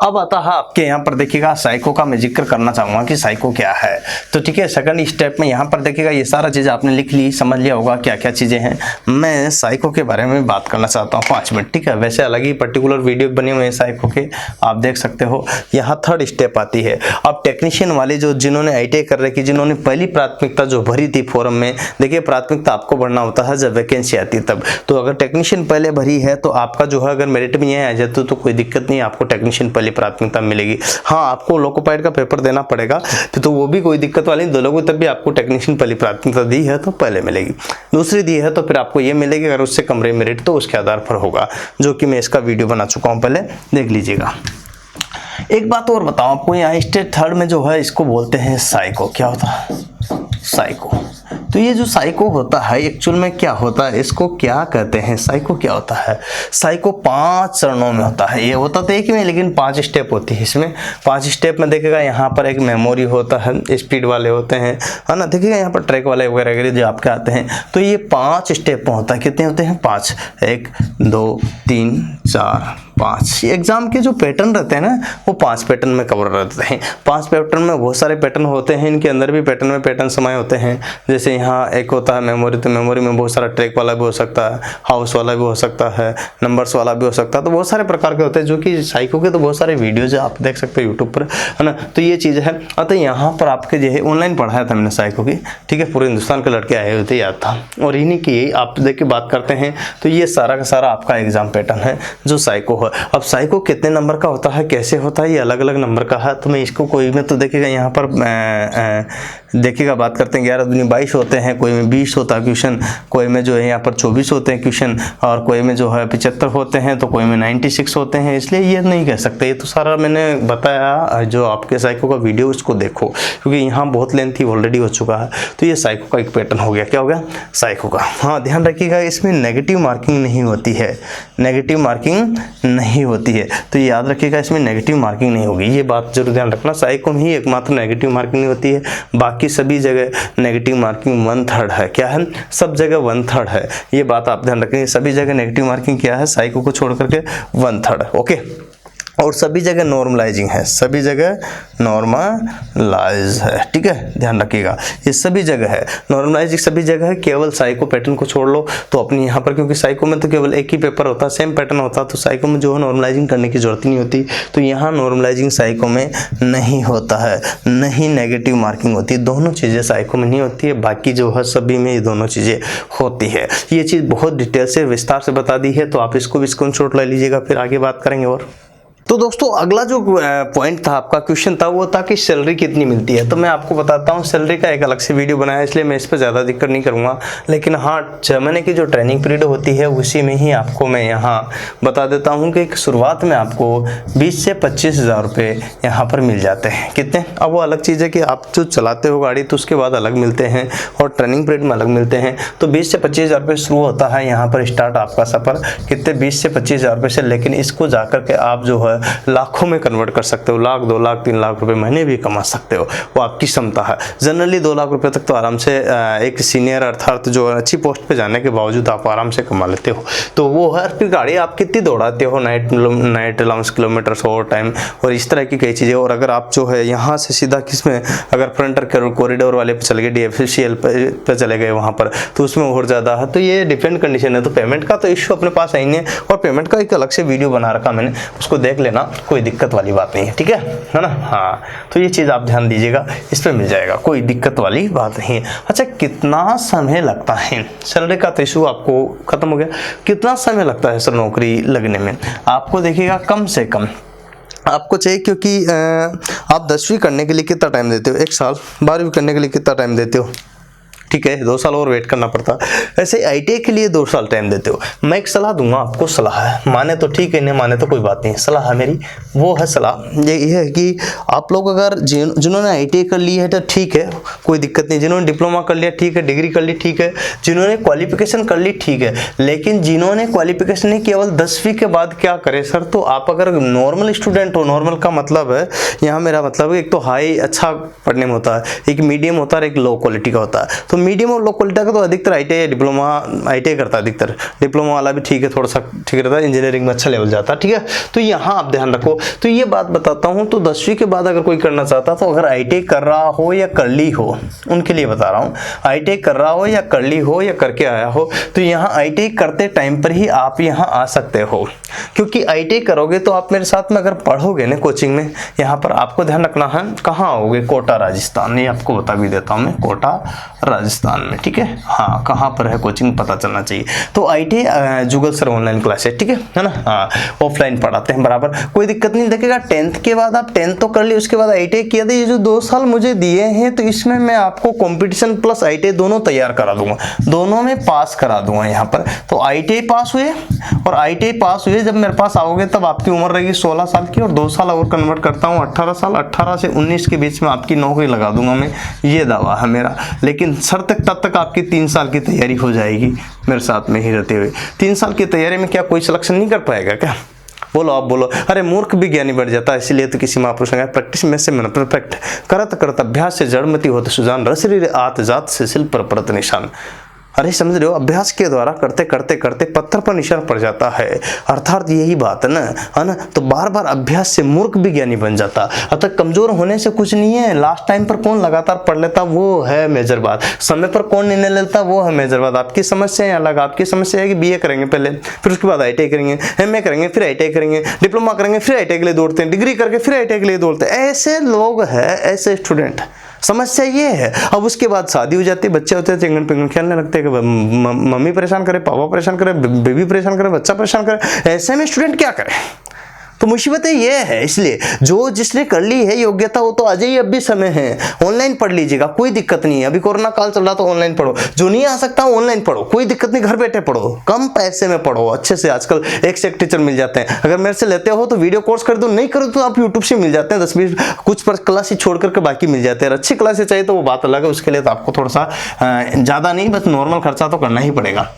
अब आता है आपके यहाँ पर देखिएगा साइको का मैं जिक्र करना चाहूँगा कि साइको क्या है। तो ठीक है, सेकंड स्टेप में यहाँ पर देखिएगा ये सारा चीज़ आपने लिख ली, समझ लिया होगा क्या क्या चीज़ें हैं। मैं साइको के बारे में बात करना चाहता हूँ 5 मिनट, ठीक है। वैसे अलग ही पर्टिकुलर वीडियो बने हुए हैं साइको के, आप देख सकते हो। यहाँ थर्ड स्टेप आती है। अब टेक्नीशियन वाले जो जिन्होंने ITI कर रखी, जिन्होंने पहली प्राथमिकता जो भरी थी फॉर्म में, देखिए प्राथमिकता आपको भरना होता है जब वैकेंसी आती है तब। तो अगर टेक्नीशियन पहले भरी है तो आपका जो है अगर मेरिट में यह आ जाए तो कोई दिक्कत नहीं, आपको टेक्नीशियन पहले प्राथमिकता मिलेगी। हाँ, आपको लोकोपाइड का पेपर देना पड़ेगा, तो वो भी कोई दिक्कत वाली नहीं, दोनों को तब भी आपको टेक्नीशियन पहली प्राथमिकता दी है तो पहले मिलेगी, दूसरी दी है तो फिर आपको ये मिलेगी। अगर उससे कम मेरिट तो उसके आधार पर होगा, जो कि मैं इसका वीडियो बना चुका हूँ, पहले देख लीजिएगा। एक बात और बताऊं आपको, यहाँ स्टेट थर्ड में जो है इसको बोलते हैं साइको। क्या होता है? साइको। तो ये जो साइको होता है एक्चुअल में क्या होता है, इसको क्या कहते हैं, साइको क्या होता है? साइको 5 चरणों में होता है। ये होता तो एक में, लेकिन 5 स्टेप होती है इसमें। 5 स्टेप में देखिएगा, यहाँ पर एक मेमोरी होता है, स्पीड वाले होते हैं, है ना। देखिएगा यहाँ पर ट्रैक वाले वगैरह जो आपके आते हैं। तो ये 5 स्टेप में होता है। कितने होते हैं? 5। 1 2 3 4 5। ये एग्जाम के जो पैटर्न रहते हैं ना, वो 5 पैटर्न में कवर रहते हैं। 5 पैटर्न में बहुत सारे पैटर्न होते हैं, इनके अंदर भी पैटर्न में पैटर्न समाये होते हैं। जैसे यहाँ एक होता है मेमोरी, तो मेमोरी में बहुत सारा ट्रैक वाला भी हो सकता है, हाउस वाला भी हो सकता है, नंबर्स वाला भी हो सकता है। तो बहुत सारे प्रकार के होते हैं, जो कि साइको के तो बहुत सारे वीडियोज आप देख सकते हो यूट्यूब पर, है ना। तो ये चीज़ है। तो यहाँ पर आपके जो है ऑनलाइन पढ़ाया था मैंने साइको की, ठीक है। पूरे हिंदुस्तान के लड़के आए हुए थे, याद था। और इन्हीं की आप देख के बात करते हैं। तो ये सारा का सारा आपका एग्जाम पैटर्न है जो साइको है। अब साइको कितने नंबर का होता है, कैसे होता है, ये अलग अलग नंबर का है। तो मैं इसको कोई में तो देखिएगा यहाँ पर देखिएगा बात करते हैं 11 दूनी 22 होते हैं, कोई में 20 होता है क्वेश्चन, कोई में जो है यहाँ पर 24 होते हैं क्वेश्चन, और कोई में जो है 75 होते हैं, तो कोई में 96 होते हैं। इसलिए ये नहीं कह सकते। ये तो सारा मैंने बताया, जो आपके साइको का वीडियो उसको देखो, क्योंकि यहाँ बहुत लेंथी ऑलरेडी हो चुका है। तो ये साइको का एक पैटर्न हो गया। क्या हो गया? साइको का। हाँ, ध्यान रखिएगा, इसमें नेगेटिव मार्किंग नहीं होती है, नेगेटिव मार्किंग नहीं होती है। तो याद रखिएगा, इसमें नेगेटिव मार्किंग नहीं होगी। ये बात जरूर ध्यान रखना। साइको में ही एकमात्र नेगेटिव मार्किंग नहीं होती है, बाकी सभी जगह नेगेटिव मार्किंग 1/3 है। क्या है? सब जगह 1/3 है। ये बात आप ध्यान रखेंगे। सभी जगह नेगेटिव मार्किंग क्या है, साइको को छोड़ करके 1/3। ओके। और सभी जगह नॉर्मलाइजिंग है, सभी जगह नॉर्मलाइज है, ठीक है। ध्यान रखिएगा, ये सभी जगह है नॉर्मलाइजिंग, सभी जगह है। केवल साइको पैटर्न को छोड़ लो तो अपनी यहाँ पर, क्योंकि साइको में तो केवल एक ही पेपर होता है, सेम पैटर्न होता है, तो साइको में जो है नॉर्मलाइजिंग करने की जरूरत नहीं होती। तो यहाँ नॉर्मलाइजिंग साइको में नहीं होता है, नहीं नेगेटिव मार्किंग होती है। दोनों चीज़ें साइको में नहीं होती है, बाकी जो है सभी में ये दोनों चीज़ें होती है। ये चीज़ बहुत डिटेल से विस्तार से बता दी है, तो आप इसको भी स्क्रीनशॉट ले लीजिएगा, फिर आगे बात करेंगे। और तो दोस्तों अगला जो पॉइंट था, आपका क्वेश्चन था, वो था कि सैलरी कितनी मिलती है। तो मैं आपको बताता हूँ, सैलरी का एक अलग से वीडियो बनाया, इसलिए मैं इस पर ज़्यादा दिक्कत नहीं करूँगा। लेकिन हाँ, 6 महीने की जो ट्रेनिंग पीरियड होती है उसी में ही आपको मैं यहाँ बता देता हूँ कि शुरुआत में आपको 20 से 25 हज़ार रुपये यहाँ पर मिल जाते हैं। कितने? अब वो अलग चीज़ है कि आप जो चलाते हो गाड़ी तो उसके बाद अलग मिलते हैं और ट्रेनिंग पीरियड में अलग मिलते हैं। तो 20 से 25 हज़ार रुपये शुरू होता है यहाँ पर स्टार्ट आपका सफ़र। कितने? 20 से 25 हज़ार रुपये से। लेकिन इसको जा कर के आप जो है लाखों में कन्वर्ट कर सकते हो, 1 लाख 2 लाख 3 लाख रुपए महीने भी कमा सकते हो, वो आपकी क्षमता है। जनरली 2 लाख रुपए तक तो आराम से एक सीनियर अर्थात जो अच्छी पोस्ट पे जाने के बावजूद आप आराम से कमा लेते हो। तो वो है, फिर गाड़ी आप कितनी दौड़ाते हो, night allowance kilometres, over time और इस तरह की कई चीज़ें। और अगर आप जो है यहाँ से सीधा किसमें, अगर फ्रंटर कॉरिडोर वाले पे चले गए, DFCL पे चले गए वहाँ पर, तो उसमें और ज़्यादा है। तो ये डिपेंड कंडीशन है। तो पेमेंट का तो इश्यू अपने पास है ही नहीं, और पेमेंट का एक अलग से वीडियो बना रखा मैंने, उसको देख लेना, कोई दिक्कत वाली बात नहीं है, ठीक है ना। हाँ, तो ये चीज़ आप ध्यान दीजिएगा, इस पे मिल जाएगा, कोई दिक्कत वाली बात नहीं है। अच्छा, कितना समय लगता है? सैलरी का तो इशू आपको खत्म हो गया। कितना समय लगता है सर नौकरी लगने में? आपको देखिएगा, कम से कम आपको चाहिए, क्योंकि आप 10वीं करने के लिए कितना टाइम देते हो? 1 साल। 12वीं करने के लिए कितना टाइम देते हो? ठीक है, 2 साल और वेट करना पड़ता। ऐसे ITI के लिए 2 साल टाइम देते हो। मैं एक सलाह दूंगा आपको, सलाह है, माने तो ठीक है, नहीं माने तो कोई बात नहीं। सलाह है मेरी, वो है सलाह ये है कि आप लोग अगर जिन्होंने ITI कर ली है तो ठीक है, कोई दिक्कत नहीं। जिन्होंने डिप्लोमा कर लिया ठीक है, डिग्री कर ली ठीक है, जिन्होंने क्वालिफिकेशन कर ली ठीक है। लेकिन जिन्होंने क्वालिफिकेशन नहीं, केवल 10वीं के बाद क्या करे सर? तो आप अगर नॉर्मल स्टूडेंट हो, नॉर्मल का मतलब है यहाँ मेरा मतलब है एक तो हाई अच्छा पढ़ने में होता है, एक मीडियम होता है, एक लो क्वालिटी का होता है। तो मीडियम और लो क्वालिटी का तो अधिकतर ITI डिप्लोमा ITI करता है, अधिकतर डिप्लोमा वाला भी ठीक है, थोड़ा सा ठीक रहता है, इंजीनियरिंग में अच्छा लेवल जाता है, ठीक है। तो यहाँ आप ध्यान रखो। तो ये बात बताता हूँ, तो 10वीं के बाद अगर कोई करना चाहता तो अगर ITI कर रहा हो या कर ली हो, उनके लिए बता रहा हूँ, ITI कर रहा हो या कर ली हो या करके आया हो, तो यहाँ ITI करते टाइम पर ही आप यहाँ आ सकते हो। क्योंकि ITI करोगे तो आप मेरे साथ में अगर पढ़ोगे ना कोचिंग में, यहाँ पर आपको ध्यान रखना है, कहाँ आओगे? कोटा राजस्थान। ये आपको बता भी देता हूँ मैं, कोटा राजस्थान में, ठीक है। हाँ, कहाँ पर है कोचिंग पता चलना चाहिए। तो ITI जुगल सर ऑनलाइन क्लास है, ठीक है ना। हाँ, ऑफलाइन पढ़ाते हैं बराबर, कोई दिक्कत नहीं। देखिएगा 10th के बाद आप 10th तो कर ली, उसके बाद ITI किया था। ये जो 2 साल मुझे दिए हैं तो इसमें मैं आपको कंपटीशन प्लस ITI दोनों तैयार करा दूंगा, दोनों में पास करा दूंगा यहाँ पर। तो ITI पास हुए और ITI पास हुए जब मेरे पास आओगे तब आपकी उम्र रहेगी 16 साल की, और 2 साल और कन्वर्ट करता हूँ 18 साल, 18 से 19 के बीच में आपकी नौकरी लगा दूंगा मैं, ये दावा है मेरा। लेकिन सर तब तक आपकी 3 साल की तैयारी हो जाएगी मेरे साथ में ही रहते हुए। 3 साल की तैयारी में क्या कोई सिलेक्शन नहीं कर पाएगा क्या? बोलो आप बोलो। अरे मूर्ख भी ज्ञानी बढ़ जाता है, इसलिए तो किसी महापुरुष ने प्रैक्टिस में से मन परफेक्ट, करत करत अभ्यास से जड़मति होत सुजान, रस री आत जात से शिल्प पर परत निशान। अरे समझ रहे हो, अभ्यास के द्वारा करते करते करते पत्थर पर निशान पड़ जाता है, अर्थात यही बात है ना। तो बार बार अभ्यास से मूर्ख भी ज्ञानी बन जाता। अतः कमजोर होने से कुछ नहीं है, लास्ट टाइम पर कौन लगातार पढ़ लेता वो है मेजर बात, समय पर कौन निर्णय लेता वो है मेजर बात। आपकी समस्या है अलग, आपकी समस्या है कि BA करेंगे पहले, फिर उसके बाद ITI करेंगे, MA करेंगे, फिर ITI करेंगे, डिप्लोमा करेंगे, फिर ITI के लिए दौड़ते हैं, डिग्री करके फिर ITI के लिए दौड़ते हैं। ऐसे लोग हैं, ऐसे स्टूडेंट। समस्या ये है। अब उसके बाद शादी हो जाती है, बच्चे होते हैं, चिंगन पिंगन खेलने लगते हैं कि मम्मी परेशान करे, पापा परेशान करे, बेबी परेशान करे, बच्चा परेशान करे। ऐसे में स्टूडेंट क्या करे? तो मुसीबतें ये है। इसलिए जो जिसने कर ली है योग्यता वो तो आ जाइए, अब भी समय है, ऑनलाइन पढ़ लीजिएगा, कोई दिक्कत नहीं है। अभी कोरोना काल चल रहा तो ऑनलाइन पढ़ो, जो नहीं आ सकता ऑनलाइन पढ़ो, कोई दिक्कत नहीं, घर बैठे पढ़ो, कम पैसे में पढ़ो, अच्छे से। आजकल एक से एक टीचर मिल जाते हैं। अगर मेरे से लेते हो तो वीडियो कोर्स कर दो, नहीं करो तो आप यूट्यूब से मिल जाते हैं, 10-20 कुछ पर क्लास ही छोड़ करके बाकी मिल जाते हैं। अच्छी क्लासेस चाहिए तो वो बात अलग है, उसके लिए तो आपको थोड़ा सा ज़्यादा नहीं, बस नॉर्मल खर्चा तो करना ही पड़ेगा।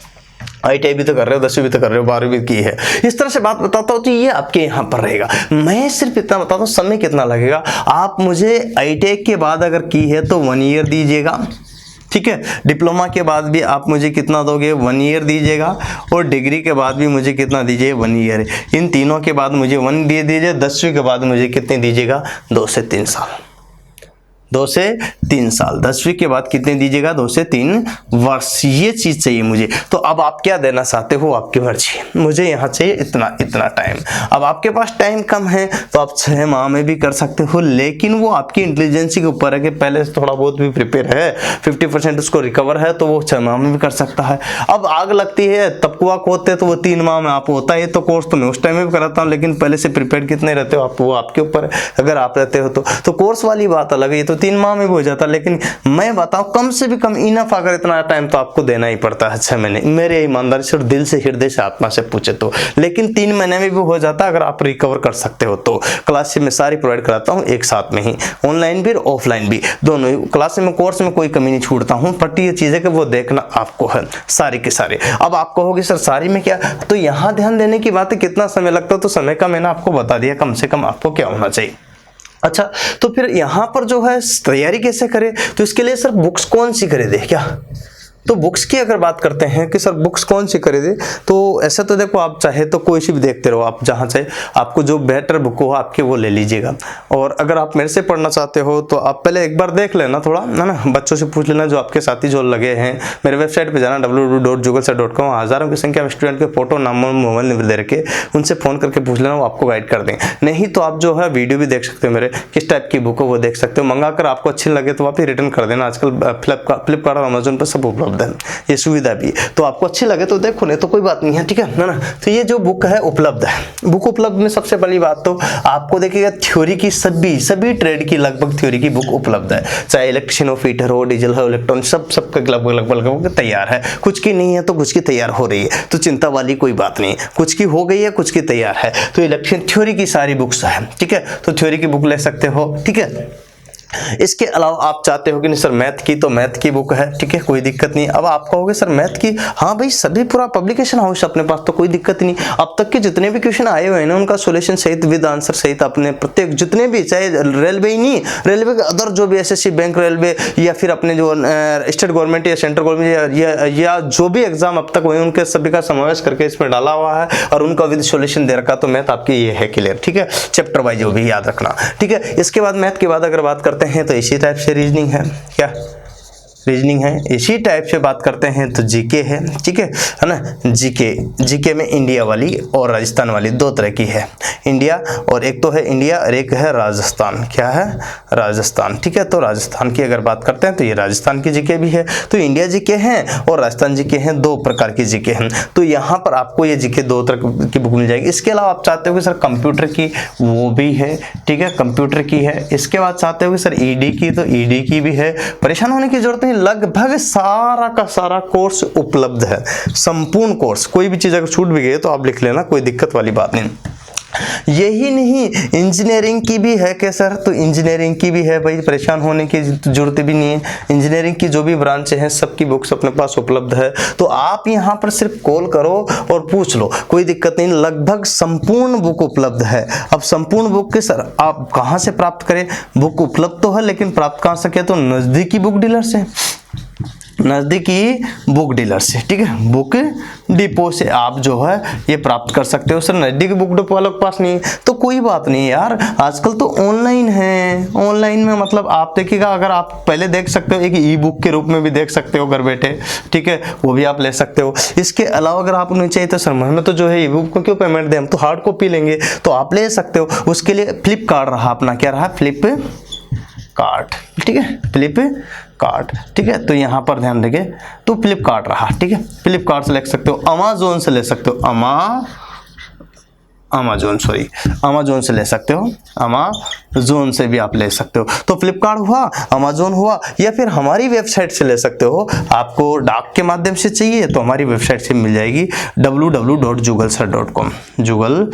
ITI भी तो कर रहे हो, 10वीं भी तो कर रहे हो, 12वीं भी की है। इस तरह से बात बताता हूँ तो ये आपके यहाँ पर रहेगा। मैं सिर्फ इतना बताता हूँ समय कितना लगेगा। आप मुझे ITI के बाद अगर की है तो 1 ईयर दीजिएगा, ठीक है। डिप्लोमा के बाद भी आप मुझे कितना दोगे? 1 ईयर दीजिएगा। और डिग्री के बाद भी मुझे कितना दीजिए? 1 ईयर। इन तीनों के बाद मुझे 1 दीजिए। 10वीं के बाद मुझे कितने दीजिएगा? 2 से 3 साल। 2 से 3 साल। 10वीं के बाद कितने दीजिएगा? 2 से 3 वर्ष। ये चीज चाहिए मुझे। तो अब आप क्या देना चाहते हो? आपकी मर्जी। मुझे यहाँ चाहिए इतना टाइम। अब आपके पास टाइम कम है तो आप 6 माह में भी कर सकते हो, लेकिन वो आपकी इंटेलिजेंसी के ऊपर है कि पहले से थोड़ा बहुत भी प्रिपेयर है, 50% उसको रिकवर है, तो वो 6 माह में भी कर सकता है। अब आग लगती है, तपकुआ खोदते तो वो 3 माह में आप होता है। तो कोर्स तो मैं उस टाइम में भी कराता हूँ, लेकिन पहले से प्रिपेयर कितने रहते हो आप, वो आपके ऊपर है। अगर आप रहते हो तो कोर्स वाली बात अलग है, ये तो 3 माह में भी हो जाता। लेकिन मैं बताऊं कम से भी कम इनफ, अगर इतना टाइम तो आपको देना ही पड़ता है 6 महीने, मेरे ईमानदारी से और दिल से, हृदय से, आत्मा से पूछे तो। लेकिन 3 महीने में भी हो जाता अगर आप रिकवर कर सकते हो तो। क्लास में सारी प्रोवाइड कराता हूँ एक साथ में ही, ऑनलाइन भी और ऑफलाइन भी, दोनों ही क्लास में, कोर्स में कोई कमी नहीं छोड़ता हूँ। बट ये चीज़ है कि वो देखना आपको है सारे के सारे। अब आप कहोगे सर सारी में क्या, तो यहाँ ध्यान देने की बात है कितना समय लगता है। तो समय का मैंने आपको बता दिया कम से कम आपको क्या होना चाहिए। अच्छा, तो फिर यहाँ पर जो है तैयारी कैसे करें, तो इसके लिए सर बुक्स कौन सी खरीदे क्या? तो बुक्स की अगर बात करते हैं कि सर बुक्स कौन सी खरीदे, तो ऐसा तो देखो आप चाहे तो कोई सी भी देखते रहो, आप जहाँ चाहे आपको जो बेटर बुक हो आपके वो ले लीजिएगा। और अगर आप मेरे से पढ़ना चाहते हो तो आप पहले एक बार देख लेना थोड़ा, है ना, बच्चों से पूछ लेना जो आपके साथी जो लगे हैं। मेरे वेबसाइट पर जाना www.jugalsir.com, हज़ारों की संख्या में स्टूडेंट के फोटो, नाम और मोबाइल नंबर दे रखे, उनसे फ़ोन करके पूछ लेना, वो आपको गाइड कर देंगे। नहीं तो आप जो है वीडियो भी देख सकते हो, मेरे किस टाइप की बुक हो वो देख सकते हो। मंगा कर आपको अच्छी लगे तो आप ही रिटर्न कर देना। आजकल फ्लिपकार्ट और अमेजोन पर सब उपलब्ध है, ये सुविधा भी। तो आपको अच्छी लगे तो देखो, नहीं तो कोई बात नहीं है, ठीक है ना। तो ये जो बुक है उपलब्ध है। बुक उपलब्ध में सबसे पहली बात तो आपको देखिएगा थ्योरी की सभी ट्रेड की लगभग थ्योरी की बुक उपलब्ध है, चाहे इलेक्ट्रिशियन हो, फिटर हो, डीजल हो, इलेक्ट्रॉन, सबका लगभग तैयार है। कुछ की नहीं है तो कुछ की तैयार हो रही है, तो चिंता वाली कोई बात नहीं। कुछ की हो गई है, कुछ की तैयार है। तो इलेक्ट्रिशियन थ्योरी की सारी बुक्स है, ठीक है। तो थ्योरी की बुक ले सकते हो, ठीक है। इसके अलावा आप चाहते हो कि नहीं सर मैथ की, तो मैथ की बुक है, ठीक है, कोई दिक्कत नहीं। अब आप कहोगे सर मैथ की, हाँ भाई सभी पूरा पब्लिकेशन हाउस अपने पास, तो कोई दिक्कत नहीं। अब तक के जितने भी क्वेश्चन आए हुए हैं ना, उनका सॉल्यूशन सहित विद आंसर सहित अपने प्रत्येक जितने भी, चाहे रेलवे ही नहीं, रेलवे के अदर जो भी एसएससी, बैंक, रेलवे, या फिर अपने जो स्टेट गवर्नमेंट या सेंट्रल गवर्नमेंट या जो भी एग्जाम अब तक हुए, उनके सभी का समावेश करके इसमें डाला हुआ है और उनका विद सॉल्यूशन दे रखा। तो मैथ आपकी ये है क्लियर, ठीक है, चैप्टर वाइज जो भी याद रखना, ठीक है। इसके बाद मैथ के बाद अगर बात करते हैं तो इसी टाइप से रीजनिंग है क्या, रीजनिंग है। इसी टाइप से बात करते हैं तो जीके है, ठीक है ना। जीके में इंडिया वाली और राजस्थान वाली दो तरह की है। इंडिया और एक तो है इंडिया और एक है राजस्थान। क्या है? राजस्थान, ठीक है। तो राजस्थान की अगर बात करते हैं तो ये राजस्थान की जीके भी है। तो इंडिया जीके हैं और राजस्थान जीके हैं, दो प्रकार की जीके हैं। तो यहाँ पर आपको ये जीके दो तरह की बुक मिल जाएगी। इसके अलावा आप चाहते हो कि सर कंप्यूटर की, वो भी है, ठीक है, कंप्यूटर की है। इसके बाद चाहते हो कि सर ईडी की, तो ईडी की भी है। परेशान होने की जरूरत नहीं, लगभग सारा का सारा कोर्स उपलब्ध है, संपूर्ण कोर्स। कोई भी चीज अगर छूट भी गई तो आप लिख लेना, कोई दिक्कत वाली बात नहीं। यही नहीं, इंजीनियरिंग की भी है क्या सर? तो इंजीनियरिंग की भी है भाई, परेशान होने की जरूरत भी नहीं है। इंजीनियरिंग की जो भी ब्रांच हैं सबकी बुक्स अपने पास उपलब्ध है। तो आप यहाँ पर सिर्फ कॉल करो और पूछ लो, कोई दिक्कत नहीं, लगभग संपूर्ण बुक उपलब्ध है। अब संपूर्ण बुक के सर आप कहाँ से प्राप्त करें? बुक उपलब्ध तो है लेकिन प्राप्त कहाँ से किया? तो नजदीकी बुक डीलर से, नज़दीकी बुक डीलर से, ठीक है, बुक डिपो से आप जो है ये प्राप्त कर सकते हो। सर नज़दीकी बुक डिपो वालों के पास नहीं है तो कोई बात नहीं यार, आजकल तो ऑनलाइन है। ऑनलाइन में मतलब आप देखिएगा, अगर आप पहले देख सकते हो, एक ई बुक के रूप में भी देख सकते हो घर बैठे, ठीक है, वो भी आप ले सकते हो। इसके अलावा अगर आप नहीं चाहिए तो सर हमें तो जो है ई बुक को क्यों पेमेंट दें, हम तो हार्ड कॉपी लेंगे, तो आप ले सकते हो। उसके लिए फ्लिपकार्ट रहा अपना, क्या रहा? फ्लिपकार्ट, ठीक है, फ्लिपकार्ट, ठीक है। तो यहाँ पर ध्यान देंगे तो फ्लिपकार्ट रहा, ठीक है, फ्लिपकार्ट से ले सकते हो। अमेज़न से ले सकते हो, अमेज़न से ले सकते हो, अमेज़न से भी आप ले सकते हो। तो फ्लिपकार्ट हुआ, अमेज़न हुआ, या फिर हमारी वेबसाइट से ले सकते हो। आपको डाक के माध्यम से चाहिए तो हमारी वेबसाइट से मिल जाएगी www.jugalsir.com, जुगल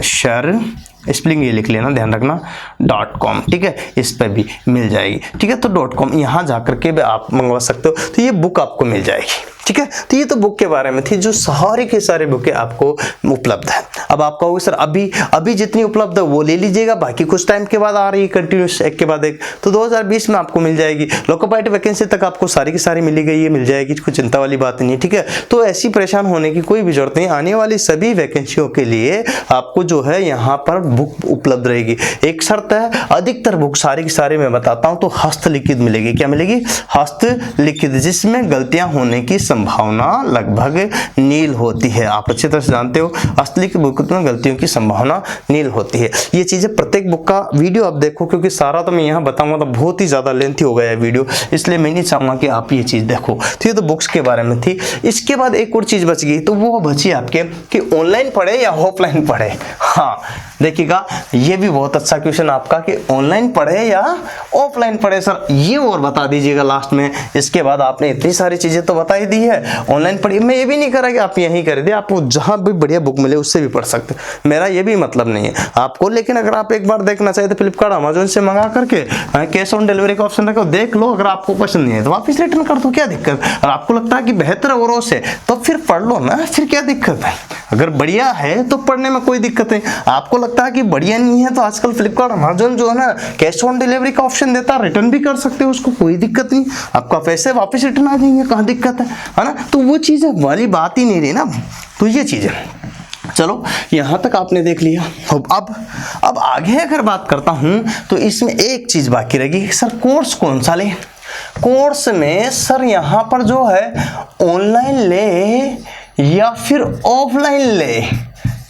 शर स्पेलिंग ये लिख लेना, ध्यान रखना, .com, ठीक है, इस पर भी मिल जाएगी, ठीक है। तो .com यहाँ जाकर के भी आप मंगवा सकते हो। तो ये बुक आपको मिल जाएगी, ठीक है। तो ये तो बुक के बारे में थी, जो सारे के सारे बुकें आपको उपलब्ध है। अब आप कहोगे सर अभी जितनी उपलब्ध है वो ले लीजिएगा, बाकी कुछ टाइम के बाद आ रही है कंटिन्यूस एक के बाद एक, तो 2020 में आपको मिल जाएगी। लोकोपाइट वैकेंसी तक आपको सारी की सारी मिली गई है, मिल जाएगी, कुछ चिंता वाली बात नहीं है, ठीक है। तो ऐसी परेशान होने की कोई भी जरूरत नहीं। आने वाली सभी वैकेंसियों के लिए आपको जो है यहाँ पर बुक उपलब्ध रहेगी। एक शर्त है, अधिकतर बुक सारी की सारी मैं बताता हूँ तो हस्तलिखित मिलेगी। क्या मिलेगी? हस्तलिखित, जिसमें गलतियां होने की संभावना लगभग नील होती है। आप अच्छी तरह से जानते हो हस्तलिखित बुक में गलतियों की संभावना नील होती है। ये चीजें प्रत्येक बुक का वीडियो आप देखो, क्योंकि सारा तो मैं यहाँ बताऊंगा तो बहुत ही ज्यादा लेंथी हो गया है वीडियो, इसलिए मैं नहीं चाहूंगा कि आप ये चीज देखो। तो ये तो बुक्स के बारे में थी। इसके बाद एक और चीज बच गई, तो वो बची आपके कि ऑनलाइन पढ़े या ऑफलाइन पढ़े। हाँ देखिएगा, ये भी बहुत अच्छा क्वेश्चन आपका कि ऑनलाइन पढ़े या ऑफलाइन पढ़े। सर ये और बता दीजिएगा लास्ट में। इसके बाद आपने इतनी सारी चीजें तो बता ही दी है, ऑनलाइन पढ़िए। मैं ये भी नहीं कह रहा कि आप यहीं कर दे, आपको जहां भी बढ़िया बुक मिले उससे भी पढ़ सकते, मेरा ये भी मतलब नहीं है आपको। लेकिन अगर आप एक बार देखना चाहिए तो फ्लिपकार्ट अमेज़न से मंगा करके कैश ऑन डिलीवरी का ऑप्शन रखो, देख लो। अगर आपको पसंद नहीं है तो वापस रिटर्न कर दो, क्या दिक्कत। और आपको लगता है कि बेहतर है और से, तो फिर पढ़ लो ना, फिर क्या दिक्कत है। अगर बढ़िया है तो पढ़ने में कोई दिक्कत नहीं। आपको लगता है कि बढ़िया नहीं है तो आजकल फ्लिपकार्ट अमेज़न जो है ना कैश ऑन डिलीवरी का ऑप्शन देता है, रिटर्न भी कर सकते हो, उसको कोई दिक्कत नहीं। आपका पैसे वापस रिटर्न आ जाएंगे, कहाँ दिक्कत है ना। तो वो चीज़ वाली बात ही नहीं रही ना। तो ये चीज़ है, चलो यहाँ तक आपने देख लिया। अब आगे अगर बात करता हूँ तो इसमें एक चीज़ बाकी रहेगी, सर कोर्स कौन सा ले। कोर्स में सर यहाँ पर जो है ऑनलाइन ले या फिर ऑफलाइन ले,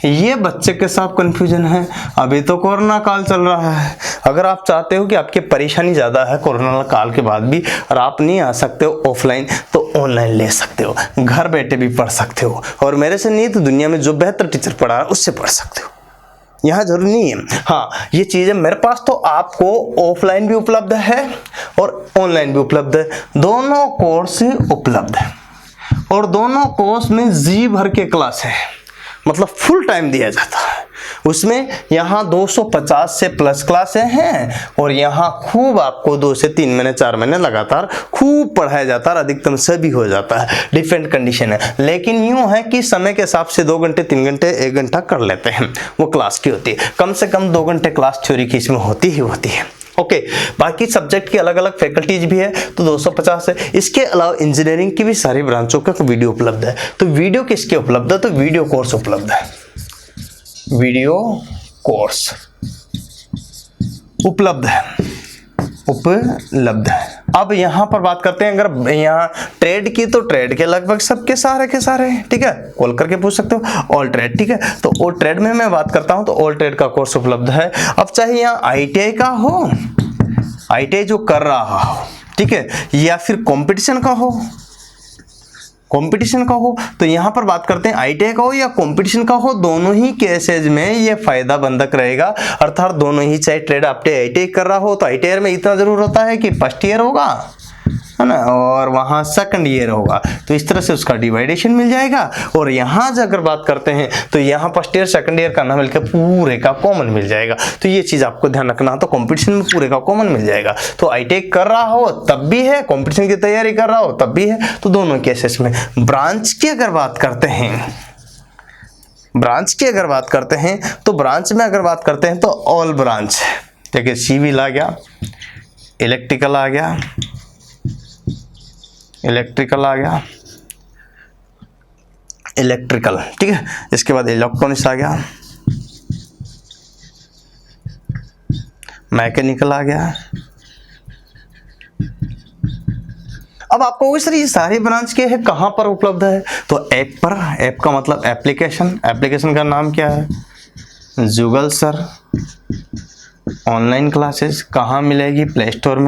ये बच्चे के साथ कंफ्यूजन है। अभी तो कोरोना काल चल रहा है, अगर आप चाहते हो कि आपकी परेशानी ज़्यादा है कोरोना काल के बाद भी और आप नहीं आ सकते हो ऑफलाइन, तो ऑनलाइन ले सकते हो, घर बैठे भी पढ़ सकते हो। और मेरे से नहीं तो दुनिया में जो बेहतर टीचर पढ़ा है उससे पढ़ सकते हो, यहाँ जरूरी नहीं है। हाँ ये चीज़ें मेरे पास तो आपको ऑफलाइन भी उपलब्ध है और ऑनलाइन भी उपलब्ध है, दोनों कोर्स उपलब्ध है। और दोनों कोर्स में जी भर के क्लास है, मतलब फुल टाइम दिया जाता है। उसमें यहाँ 250 से प्लस क्लासें हैं और यहाँ खूब आपको 2 से 3 महीने 4 महीने लगातार खूब पढ़ाया जाता है, अधिकतम से भी हो जाता है, डिफरेंट कंडीशन है। लेकिन यूँ है कि समय के हिसाब से 2 घंटे 3 घंटे 1 घंटा कर लेते हैं, वो क्लास की होती है। कम से कम 2 घंटे क्लास थ्योरी की इसमें होती ही होती है। ओके बाकी सब्जेक्ट की अलग अलग फैकल्टीज भी है तो 250 है। इसके अलावा इंजीनियरिंग की भी सारी ब्रांचों का वीडियो उपलब्ध है। तो वीडियो किसके उपलब्ध है? तो वीडियो कोर्स उपलब्ध है, वीडियो कोर्स उपलब्ध है। उपलब्ध है। अब यहाँ पर बात करते हैं, अगर यहाँ ट्रेड की तो ट्रेड के लगभग सबके सारे, ठीक है, कॉल करके पूछ सकते हो। ऑल ट्रेड, ठीक है, तो ऑल ट्रेड में मैं बात करता हूँ तो ऑल ट्रेड का कोर्स उपलब्ध है। अब चाहे यहाँ ITI का हो, ITI जो कर रहा हो, ठीक है, या फिर कंपटीशन का हो, तो यहाँ पर बात करते हैं ITI का हो या कंपटीशन का हो, दोनों ही केसेज में ये फायदा बंधक रहेगा। अर्थात दोनों ही, चाहे ट्रेड आपने ITI कर रहा हो तो ITI में इतना जरूर होता है कि फर्स्ट ईयर होगा, है ना, और वहाँ सेकंड ईयर होगा, तो इस तरह से उसका डिवाइडेशन मिल जाएगा। और यहाँ अगर बात करते हैं तो यहाँ फर्स्ट ईयर सेकंड ईयर का ना मिलकर पूरे का कॉमन मिल जाएगा। तो ये चीज़ आपको ध्यान रखना, तो कंपटीशन में पूरे का कॉमन मिल जाएगा। तो ITI कर रहा हो तब भी है, कंपटीशन की तैयारी कर रहा हो तब भी है, तो दोनों केसेस में। ब्रांच की अगर बात करते हैं, तो ब्रांच में अगर बात करते हैं तो ऑल ब्रांच, देखिए सिविल आ गया, इलेक्ट्रिकल आ गया, ठीक है, इसके बाद इलेक्ट्रॉनिक्स आ गया, मैकेनिकल आ गया। अब आपको सर ये सारे ब्रांच के हैं कहाँ पर उपलब्ध है, तो ऐप पर। ऐप का मतलब एप्लीकेशन का नाम क्या है, जुगल सर ऑनलाइन क्लासेस। कहाँ मिलेगी, प्ले स्टोर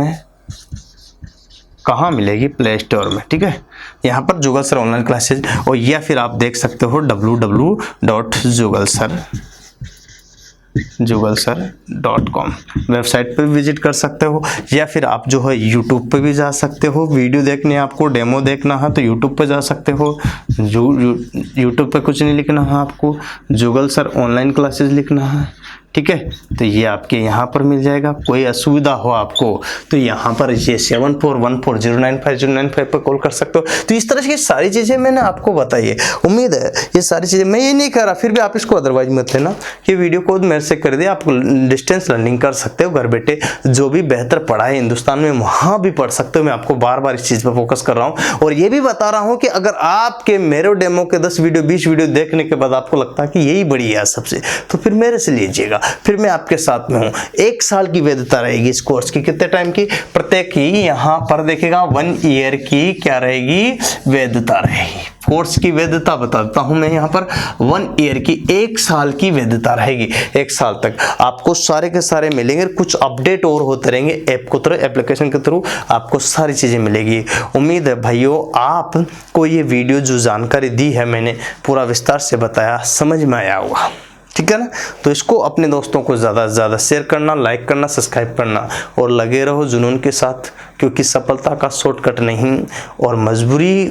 में, ठीक है, यहाँ पर जुगल सर ऑनलाइन क्लासेज, और या फिर आप देख सकते हो www.jugalsar.com वेबसाइट पे विजिट कर सकते हो, या फिर आप जो है यूट्यूब पे भी जा सकते हो। वीडियो देखने, आपको डेमो देखना है तो यूट्यूब पे जा सकते हो। यूट्यूब पे कुछ नहीं लिखना है आपको, जुगल सर ऑनलाइन क्लासेज लिखना है, ठीक है, तो ये आपके यहाँ पर मिल जाएगा। कोई असुविधा हो आपको तो यहाँ पर ये 7414095095 पर कॉल कर सकते हो। तो इस तरह की सारी चीज़ें मैंने आपको बताई है। उम्मीद है ये सारी चीज़ें, मैं ये नहीं कर रहा, फिर भी आप इसको अदरवाइज मत लेना कि वीडियो को मेरे से कर दिए। आप डिस्टेंस लर्निंग कर सकते हो घर बैठे, जो भी बेहतर पढ़ाई हिंदुस्तान में वहाँ भी पढ़ सकते हो। मैं आपको बार बार इस चीज़ पर फोकस कर रहा हूँ, और ये भी बता रहा हूँ कि अगर आपके मेरे डेमो के 10 वीडियो 20 वीडियो देखने के बाद आपको लगता है कि यही बढ़िया है सबसे, तो फिर मेरे से लीजिएगा, फिर मैं आपके साथ में हूं। 1 साल की वैधता रहेगी इस कोर्स की। कितने टाइम की, प्रत्येक की यहां पर देखेगा 1 ईयर की क्या रहेगी, वैधता रहेगी। कोर्स की वैधता बता देता हूं मैं, यहां पर 1 ईयर की, 1 साल की वैधता रहेगी। 1 साल तक आपको सारे के सारे मिलेंगे, कुछ अपडेट और होते रहेंगे ऐप के थ्रू, एप्लीकेशन के थ्रू आपको सारी चीजें मिलेगी। उम्मीद है भाइयों आपको ये वीडियो जो जानकारी दी है मैंने पूरा विस्तार से बताया, समझ में आया होगा, ठीक है ना। तो इसको अपने दोस्तों को ज़्यादा से ज़्यादा शेयर करना, लाइक करना, सब्सक्राइब करना, और लगे रहो जुनून के साथ, क्योंकि सफलता का शॉर्टकट नहीं, और मजबूरी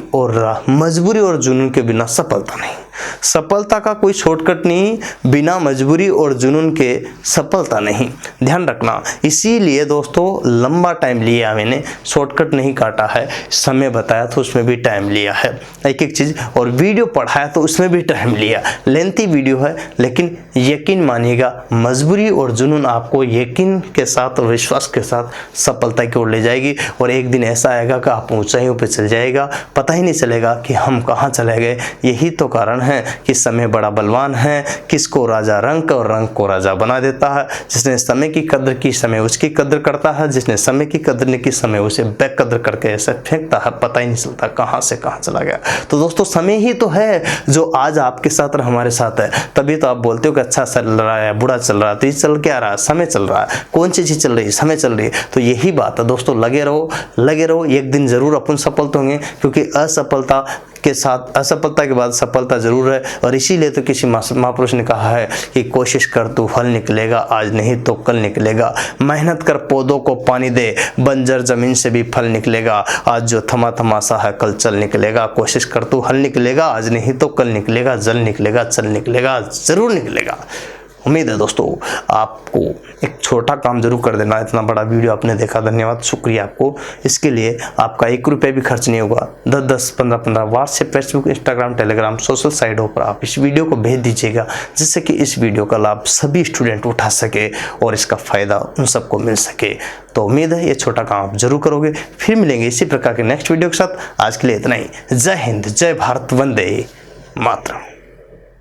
और जुनून के बिना सफलता नहीं। सफलता का कोई शॉर्टकट नहीं, बिना मजबूरी और जुनून के सफलता नहीं, ध्यान रखना। इसीलिए दोस्तों लंबा टाइम लिया मैंने, शॉर्टकट नहीं काटा है। समय बताया तो उसमें भी टाइम लिया है, एक एक चीज़, और वीडियो पढ़ाया तो उसमें भी टाइम लिया। लेंथी वीडियो है, लेकिन यकीन मानिएगा मजबूरी और जुनून आपको यकीन के साथ और विश्वास के साथ सफलता की ओर ले जाएगी। और एक दिन ऐसा आएगा कि आप ऊंचाइयों पर चल जाएगा, पता ही नहीं चलेगा कि हम कहाँ चले गए। यही तो कारण है कि समय बड़ा बलवान है, किसको राजा रंग और रंग को राजा बना देता है। जिसने समय की कद्र की, समय उसकी कद्र करता है। जिसने समय की कद्र नहीं की, समय उसे बेकद्र करके ऐसे फेंकता है, पता ही नहीं चलता कहाँ से कहाँ चला गया। तो दोस्तों समय ही तो है जो आज आपके साथ और हमारे साथ है। तभी तो आप बोलते हो कि अच्छा चल रहा है, बुरा चल रहा है, तो ये चल क्या रहा है, समय चल रहा है। कौन सी चीज़ चल रही है, समय चल रही है। तो यही बात है दोस्तों, लगे रहो, एक दिन जरूर अपन सफल होंगे, क्योंकि असफलता के बाद सफलता जरूर है। और इसीलिए तो किसी महापुरुष ने कहा है कि कोशिश कर तू फल निकलेगा, आज नहीं तो कल निकलेगा। मेहनत कर पौधों को पानी दे, बंजर जमीन से भी फल निकलेगा। आज जो थमा सा है कल चल निकलेगा। कोशिश कर तू हल निकलेगा, आज नहीं तो कल निकलेगा। जल निकलेगा, चल निकलेगा, जरूर निकलेगा। उम्मीद है दोस्तों आपको एक छोटा काम जरूर कर देना। इतना बड़ा वीडियो आपने देखा, धन्यवाद, शुक्रिया आपको। इसके लिए आपका 1 रुपये भी खर्च नहीं होगा। 10-10, 15-15 WhatsApp, Facebook, Instagram, Telegram, social साइटों पर आप इस वीडियो को भेज दीजिएगा, जिससे कि इस वीडियो का लाभ सभी स्टूडेंट उठा सके और इसका फ़ायदा उन सबको मिल सके। तो उम्मीद है ये छोटा काम आप जरूर करोगे। फिर मिलेंगे इसी प्रकार के नेक्स्ट वीडियो के साथ। आज के लिए इतना ही। जय हिंद, जय भारत, वंदे मातरम।